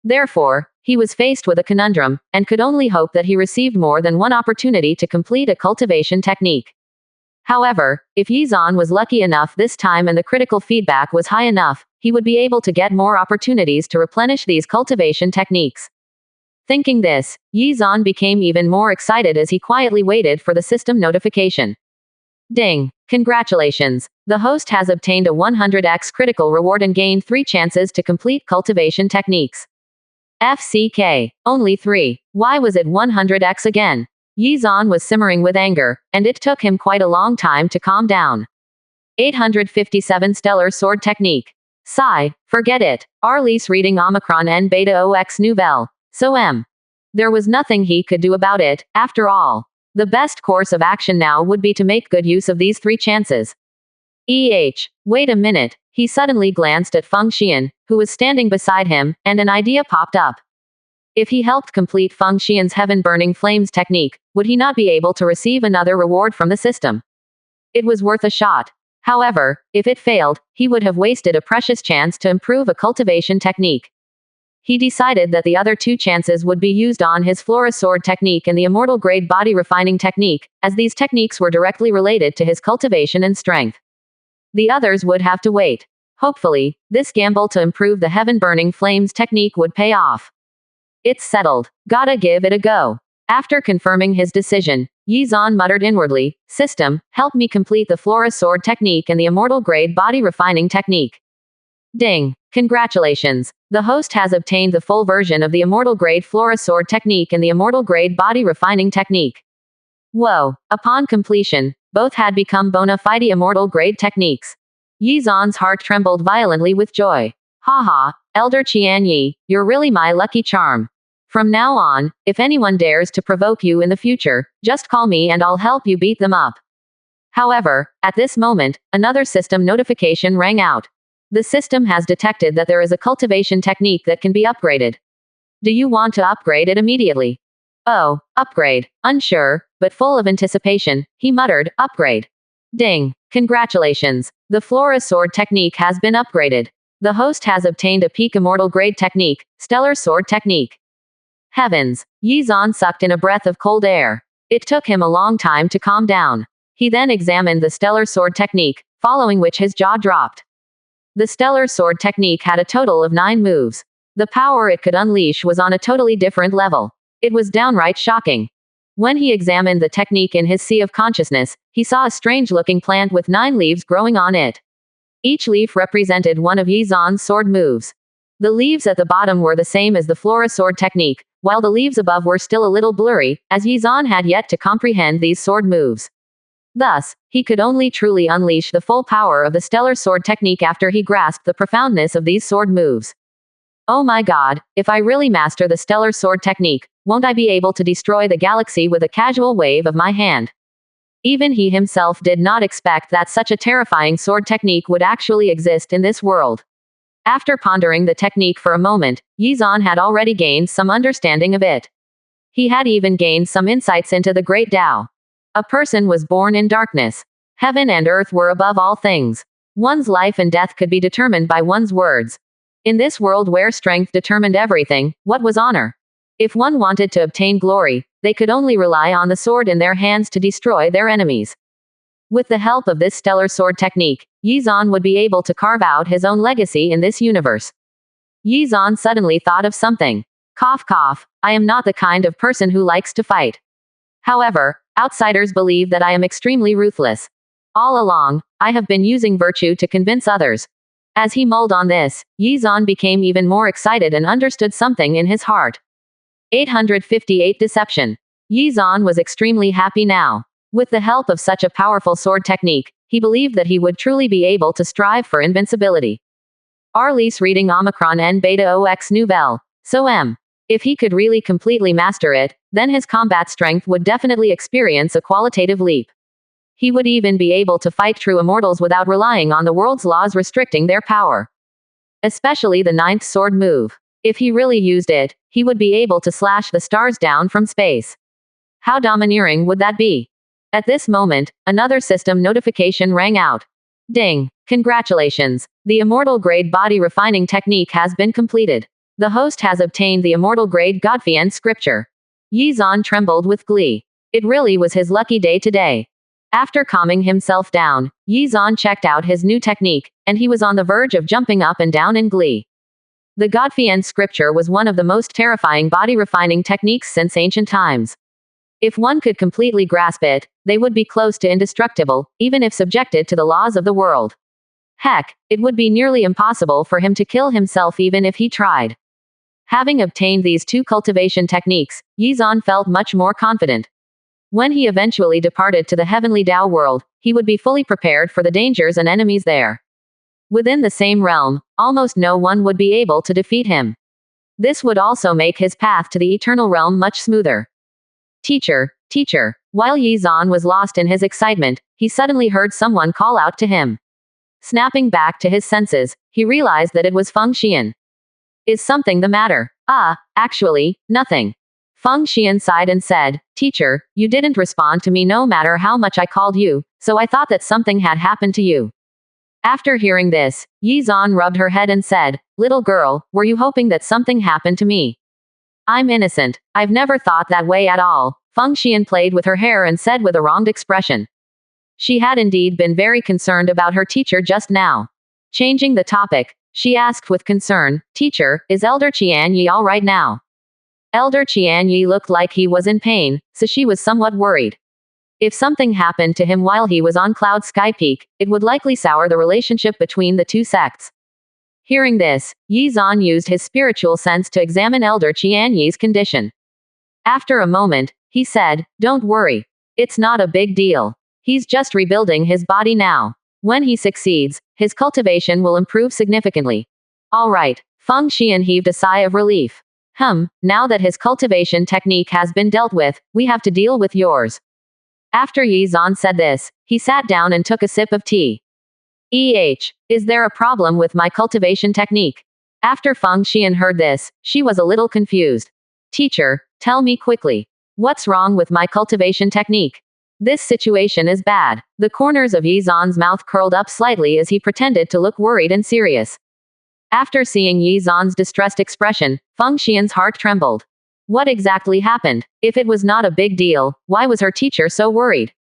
Therefore, he was faced with a conundrum, and could only hope that he received more than one opportunity to complete a cultivation technique. However, if Yizan was lucky enough this time and the critical feedback was high enough, he would be able to get more opportunities to replenish these cultivation techniques. Thinking this, Yizan became even more excited as he quietly waited for the system notification. Ding! Congratulations! The host has obtained a 100x critical reward and gained 3 chances to complete cultivation techniques. FCK. Only 3. Why was it 100x again? Yizan was simmering with anger, and it took him quite a long time to calm down. 857 Stellar Sword Technique. Sigh, forget it. Arliss reading Omicron N Beta OX Nouvelle. So there was nothing he could do about it, after all. The best course of action now would be to make good use of these 3 chances. Wait a minute. He suddenly glanced at Feng Xian, who was standing beside him, and an idea popped up. If he helped complete Feng Xian's Heaven Burning Flames technique, would he not be able to receive another reward from the system? It was worth a shot. However, if it failed, he would have wasted a precious chance to improve a cultivation technique. He decided that the other 2 chances would be used on his Flora Sword technique and the Immortal Grade Body Refining technique, as these techniques were directly related to his cultivation and strength. The others would have to wait. Hopefully, this gamble to improve the Heaven Burning Flames technique would pay off. It's settled. Gotta give it a go. After confirming his decision, Yizan muttered inwardly, "System, help me complete the Flora Sword technique and the Immortal Grade Body Refining technique." Ding! Congratulations! The host has obtained the full version of the Immortal Grade Flora Sword technique and the Immortal Grade Body Refining technique. Whoa! Upon completion, both had become bona fide Immortal Grade techniques. Yizan's heart trembled violently with joy. Haha, Elder Qian Yi, you're really my lucky charm. From now on, if anyone dares to provoke you in the future, just call me and I'll help you beat them up. However, at this moment, another system notification rang out. The system has detected that there is a cultivation technique that can be upgraded. Do you want to upgrade it immediately? Oh, upgrade. Unsure, but full of anticipation, he muttered, upgrade. Ding. Congratulations. The Flora Sword technique has been upgraded. The host has obtained a peak immortal grade technique, Stellar Sword technique. Heavens. Yi Zan sucked in a breath of cold air. It took him a long time to calm down. He then examined the Stellar Sword technique, following which his jaw dropped. The Stellar Sword technique had a total of 9 moves. The power it could unleash was on a totally different level. It was downright shocking. When he examined the technique in his sea of consciousness, he saw a strange-looking plant with 9 leaves growing on it. Each leaf represented one of Yi Zan's sword moves. The leaves at the bottom were the same as the Flora Sword technique, while the leaves above were still a little blurry, as Yi Zan had yet to comprehend these sword moves. Thus, he could only truly unleash the full power of the Stellar Sword technique after he grasped the profoundness of these sword moves. Oh my god, if I really master the Stellar Sword technique, won't I be able to destroy the galaxy with a casual wave of my hand? Even he himself did not expect that such a terrifying sword technique would actually exist in this world. After pondering the technique for a moment, Yi Zan had already gained some understanding of it. He had even gained some insights into the Great Tao. A person was born in darkness. Heaven and earth were above all things. One's life and death could be determined by one's words. In this world where strength determined everything, what was honor? If one wanted to obtain glory, they could only rely on the sword in their hands to destroy their enemies. With the help of this Stellar Sword technique, Yi Zan would be able to carve out his own legacy in this universe. Yi Zan suddenly thought of something. Cough cough, I am not the kind of person who likes to fight. However, outsiders believe that I am extremely ruthless. All along, I have been using virtue to convince others. As he mulled on this, Yi Zan became even more excited and understood something in his heart. 858 Deception. Yi Zan was extremely happy now. With the help of such a powerful sword technique, he believed that he would truly be able to strive for invincibility. Arliss reading Omicron N Beta OX Nouvelle. So if he could really completely master it, then his combat strength would definitely experience a qualitative leap. He would even be able to fight true immortals without relying on the world's laws restricting their power. Especially the 9th sword move. If he really used it, he would be able to slash the stars down from space. How domineering would that be? At this moment, another system notification rang out. Ding! Congratulations! The immortal grade body refining technique has been completed. The host has obtained the immortal grade Godfiend scripture. Yi Zan trembled with glee. It really was his lucky day today. After calming himself down, Yi Zan checked out his new technique, and he was on the verge of jumping up and down in glee. The Godfiend scripture was one of the most terrifying body refining techniques since ancient times. If one could completely grasp it, they would be close to indestructible, even if subjected to the laws of the world. Heck, it would be nearly impossible for him to kill himself even if he tried. Having obtained these 2 cultivation techniques, Yi Zan felt much more confident. When he eventually departed to the heavenly Tao world, he would be fully prepared for the dangers and enemies there. Within the same realm, almost no one would be able to defeat him. This would also make his path to the eternal realm much smoother. Teacher, teacher. While Yi Zan was lost in his excitement, he suddenly heard someone call out to him. Snapping back to his senses, he realized that it was Feng Xian. Is something the matter? Actually, nothing. Feng Xian sighed and said, Teacher, you didn't respond to me no matter how much I called you, so I thought that something had happened to you. After hearing this, Yi Zan rubbed her head and said, Little girl, were you hoping that something happened to me? I'm innocent. I've never thought that way at all. Feng Xian played with her hair and said with a wronged expression. She had indeed been very concerned about her teacher just now. Changing the topic, she asked with concern, Teacher, is Elder Qian Yi all right now? Elder Qian Yi looked like he was in pain, so she was somewhat worried. If something happened to him while he was on Cloud Sky Peak, it would likely sour the relationship between the 2 sects. Hearing this, Yi Zan used his spiritual sense to examine Elder Qian Yi's condition. After a moment, he said, Don't worry. It's not a big deal. He's just rebuilding his body now. When he succeeds, his cultivation will improve significantly. All right. Feng Xian heaved a sigh of relief. Now that his cultivation technique has been dealt with, we have to deal with yours. After Yi Zan said this, he sat down and took a sip of tea. Is there a problem with my cultivation technique? After Feng Xian heard this, she was a little confused. Teacher, tell me quickly. What's wrong with my cultivation technique? This situation is bad. The corners of Yi Zan's mouth curled up slightly as he pretended to look worried and serious. After seeing Yi Zan's distressed expression, Feng Xian's heart trembled. What exactly happened? If it was not a big deal, why was her teacher so worried?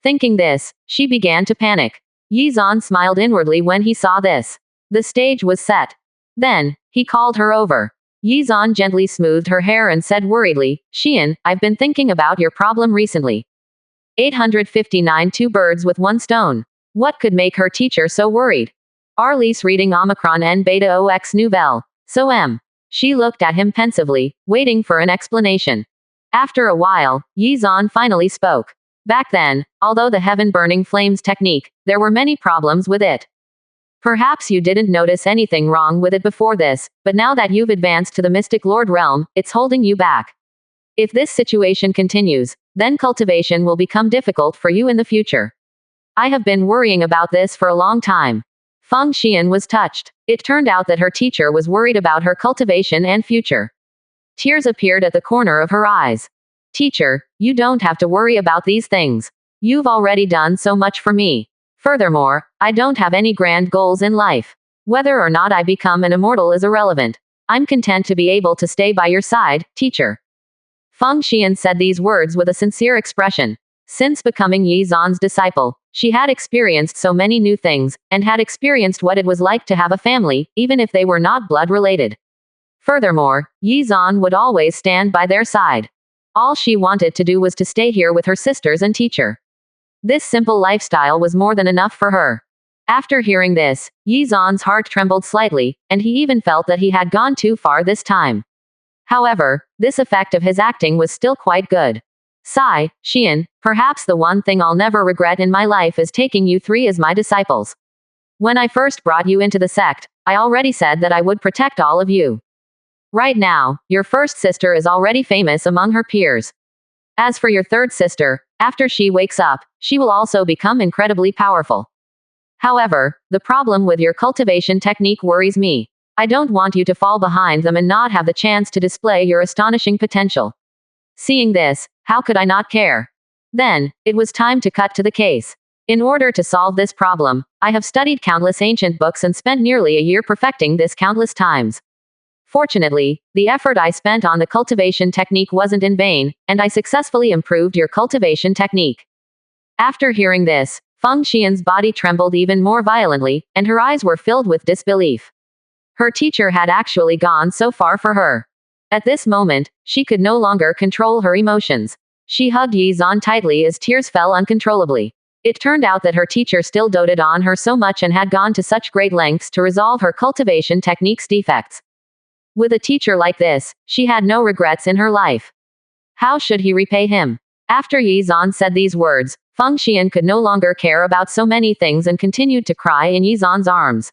Thinking this, she began to panic. Yi Zan smiled inwardly when he saw this. The stage was set. Then, he called her over. Yi Zan gently smoothed her hair and said worriedly, Xian, I've been thinking about your problem recently. 859 Two birds with one stone. What could make her teacher so worried? Arlise reading Omicron N Beta OX Nouvelle. So M. She looked at him pensively, waiting for an explanation. After a while, Yi Zan finally spoke. Back then, although the heaven-burning flames technique, there were many problems with it. Perhaps you didn't notice anything wrong with it before this, but now that you've advanced to the Mystic Lord realm, it's holding you back. If this situation continues, then cultivation will become difficult for you in the future. I have been worrying about this for a long time. Feng Xian was touched. It turned out that her teacher was worried about her cultivation and future. Tears appeared at the corner of her eyes. Teacher, you don't have to worry about these things. You've already done so much for me. Furthermore, I don't have any grand goals in life. Whether or not I become an immortal is irrelevant. I'm content to be able to stay by your side, teacher. Feng Xian said these words with a sincere expression. Since becoming Yi Zan's disciple, she had experienced so many new things, and had experienced what it was like to have a family, even if they were not blood-related. Furthermore, Yi Zan would always stand by their side. All she wanted to do was to stay here with her sisters and teacher. This simple lifestyle was more than enough for her. After hearing this, Yi Zan's heart trembled slightly, and he even felt that he had gone too far this time. However, this effect of his acting was still quite good. Xian, perhaps the one thing I'll never regret in my life is taking you three as my disciples. When I first brought you into the sect, I already said that I would protect all of you. Right now, your first sister is already famous among her peers. As for your third sister, after she wakes up, she will also become incredibly powerful. However, the problem with your cultivation technique worries me. I don't want you to fall behind them and not have the chance to display your astonishing potential. Seeing this, how could I not care? Then, it was time to cut to the case. In order to solve this problem, I have studied countless ancient books and spent nearly a year perfecting this countless times. Fortunately, the effort I spent on the cultivation technique wasn't in vain, and I successfully improved your cultivation technique. After hearing this, Feng Xian's body trembled even more violently, and her eyes were filled with disbelief. Her teacher had actually gone so far for her. At this moment, she could no longer control her emotions. She hugged Yi Zan tightly as tears fell uncontrollably. It turned out that her teacher still doted on her so much and had gone to such great lengths to resolve her cultivation technique's defects. With a teacher like this, she had no regrets in her life. How should he repay him? After Yi Zan said these words, Feng Xian could no longer care about so many things and continued to cry in Yi Zan's arms.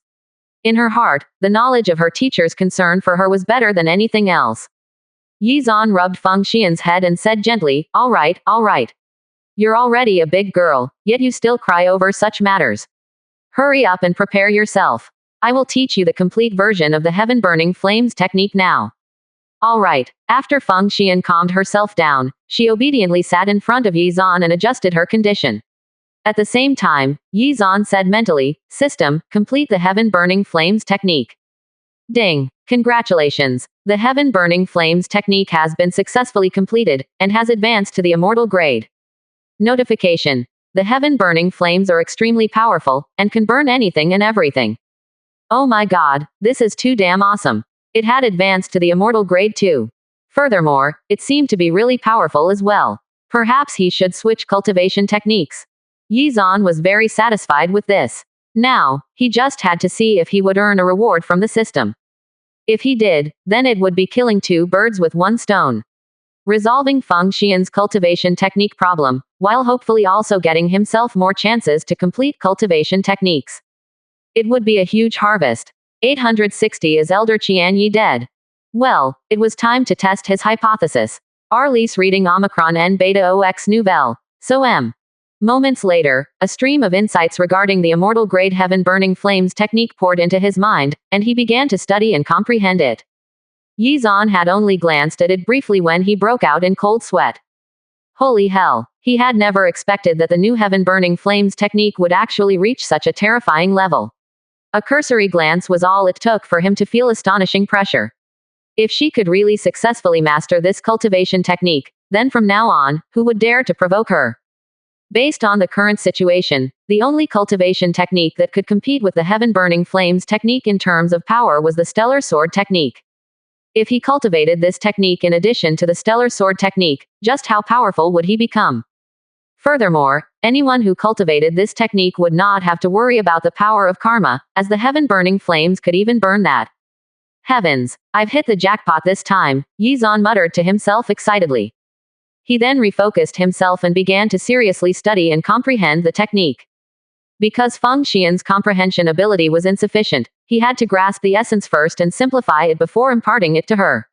In her heart, the knowledge of her teacher's concern for her was better than anything else. Yi Zan rubbed Feng Xian's head and said gently, all right. You're already a big girl, yet you still cry over such matters. Hurry up and prepare yourself. I will teach you the complete version of the heaven-burning flames technique now. All right. After Feng Xian calmed herself down, she obediently sat in front of Yi Zan and adjusted her condition. At the same time, Yi Zan said mentally, System, complete the heaven-burning flames technique. Ding! Congratulations! The heaven-burning flames technique has been successfully completed, and has advanced to the immortal grade. Notification. The heaven-burning flames are extremely powerful, and can burn anything and everything. Oh my god, this is too damn awesome. It had advanced to the immortal grade too. Furthermore, it seemed to be really powerful as well. Perhaps he should switch cultivation techniques. Yi Zan was very satisfied with this. Now, he just had to see if he would earn a reward from the system. If he did, then it would be killing two birds with one stone. Resolving Feng Xian's cultivation technique problem, while hopefully also getting himself more chances to complete cultivation techniques. It would be a huge harvest. 860 Is Elder Qian Yi dead? Well, it was time to test his hypothesis. Arlise reading Omicron N Beta OX Nouvelle. So M. Moments later, a stream of insights regarding the immortal-grade heaven-burning flames technique poured into his mind, and he began to study and comprehend it. Yi Zan had only glanced at it briefly when he broke out in cold sweat. Holy hell! He had never expected that the new heaven-burning flames technique would actually reach such a terrifying level. A cursory glance was all it took for him to feel astonishing pressure. If she could really successfully master this cultivation technique, then from now on, who would dare to provoke her? Based on the current situation, the only cultivation technique that could compete with the heaven-burning flames technique in terms of power was the stellar sword technique. If he cultivated this technique in addition to the stellar sword technique, just how powerful would he become? Furthermore, anyone who cultivated this technique would not have to worry about the power of karma, as the heaven-burning flames could even burn that. Heavens! I've hit the jackpot this time, Yi Zan muttered to himself excitedly. He then refocused himself and began to seriously study and comprehend the technique. Because Feng Xian's comprehension ability was insufficient, he had to grasp the essence first and simplify it before imparting it to her.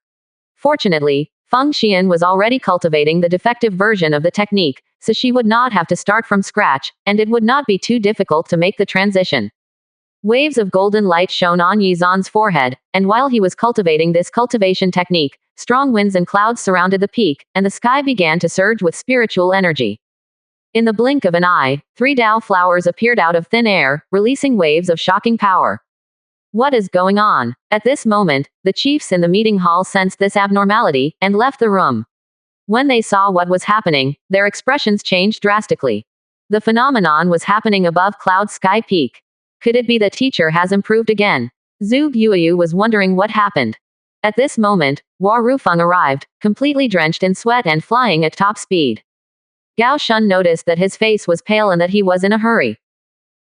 Fortunately, Feng Xian was already cultivating the defective version of the technique, so she would not have to start from scratch, and it would not be too difficult to make the transition. Waves of golden light shone on Yi Zan's forehead, and while he was cultivating this cultivation technique, strong winds and clouds surrounded the peak, and the sky began to surge with spiritual energy. In the blink of an eye, 3 Dao flowers appeared out of thin air, releasing waves of shocking power. What is going on? At this moment, the chiefs in the meeting hall sensed this abnormality, and left the room. When they saw what was happening, their expressions changed drastically. The phenomenon was happening above Cloud Sky Peak. Could it be the teacher has improved again? Zhu Guoyu was wondering what happened. At this moment, Hua Rufeng arrived, completely drenched in sweat and flying at top speed. Gao Shun noticed that his face was pale and that he was in a hurry.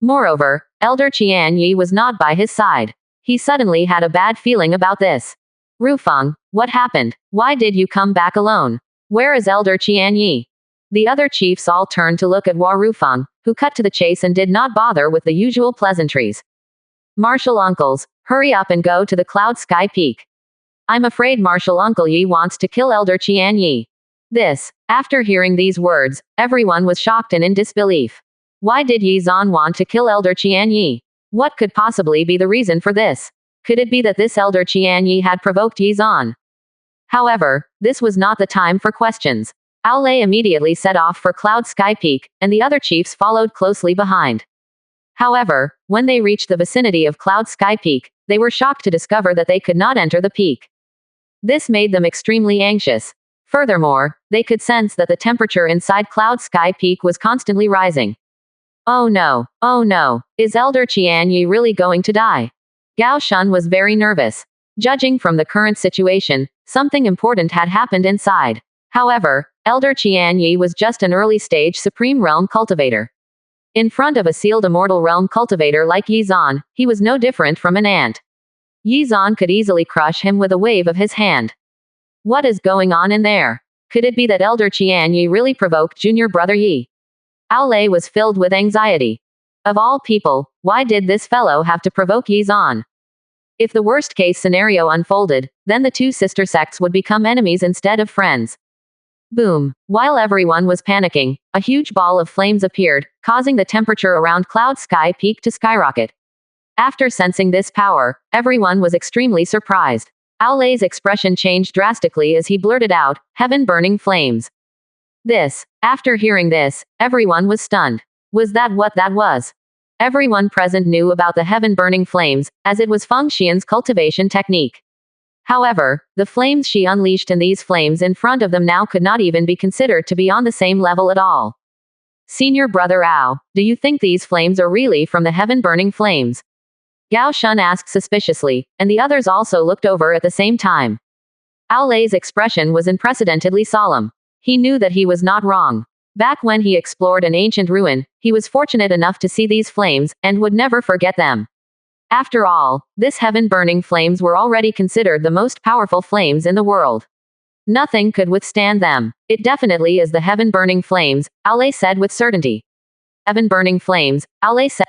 Moreover, Elder Qian Yi was not by his side. He suddenly had a bad feeling about this. Rufeng, what happened? Why did you come back alone? Where is Elder Qian Yi? The other chiefs all turned to look at Hua Rufeng, who cut to the chase and did not bother with the usual pleasantries. Martial uncles, hurry up and go to the Cloud Sky Peak. I'm afraid Martial Uncle Yi wants to kill Elder Qian Yi. After hearing these words, everyone was shocked and in disbelief. Why did Yi Zan want to kill Elder Qian Yi? What could possibly be the reason for this? Could it be that this Elder Qian Yi had provoked Yi Zan? However, this was not the time for questions. Aolei immediately set off for Cloud Sky Peak, and the other chiefs followed closely behind. However, when they reached the vicinity of Cloud Sky Peak, they were shocked to discover that they could not enter the peak. This made them extremely anxious. Furthermore, they could sense that the temperature inside Cloud Sky Peak was constantly rising. Oh no, is Elder Qian Yi really going to die? Gao Shun was very nervous. Judging from the current situation, something important had happened inside. However, Elder Qian Yi was just an early-stage Supreme Realm cultivator. In front of a sealed Immortal Realm cultivator like Yi Zan, he was no different from an ant. Yi Zan could easily crush him with a wave of his hand. What is going on in there? Could it be that Elder Qian Yi really provoked junior brother Yi? Aolei was filled with anxiety. Of all people, why did this fellow have to provoke Yi Zan? If the worst-case scenario unfolded, then the two sister sects would become enemies instead of friends. Boom! While everyone was panicking, a huge ball of flames appeared, causing the temperature around Cloud Sky Peak to skyrocket. After sensing this power, everyone was extremely surprised. Aolei's expression changed drastically as he blurted out, "Heaven-burning flames." After hearing this, everyone was stunned. Was that what that was? Everyone present knew about the heaven-burning flames, as it was Feng Xian's cultivation technique. However, the flames she unleashed and these flames in front of them now could not even be considered to be on the same level at all. Senior brother Ao, do you think these flames are really from the heaven-burning flames? Gao Shun asked suspiciously, and the others also looked over at the same time. Aolei's expression was unprecedentedly solemn. He knew that he was not wrong. Back when he explored an ancient ruin, he was fortunate enough to see these flames, and would never forget them. After all, this heaven-burning flames were already considered the most powerful flames in the world. Nothing could withstand them. It definitely is the heaven-burning flames, Aolei said with certainty. Heaven-burning flames, Aolei said.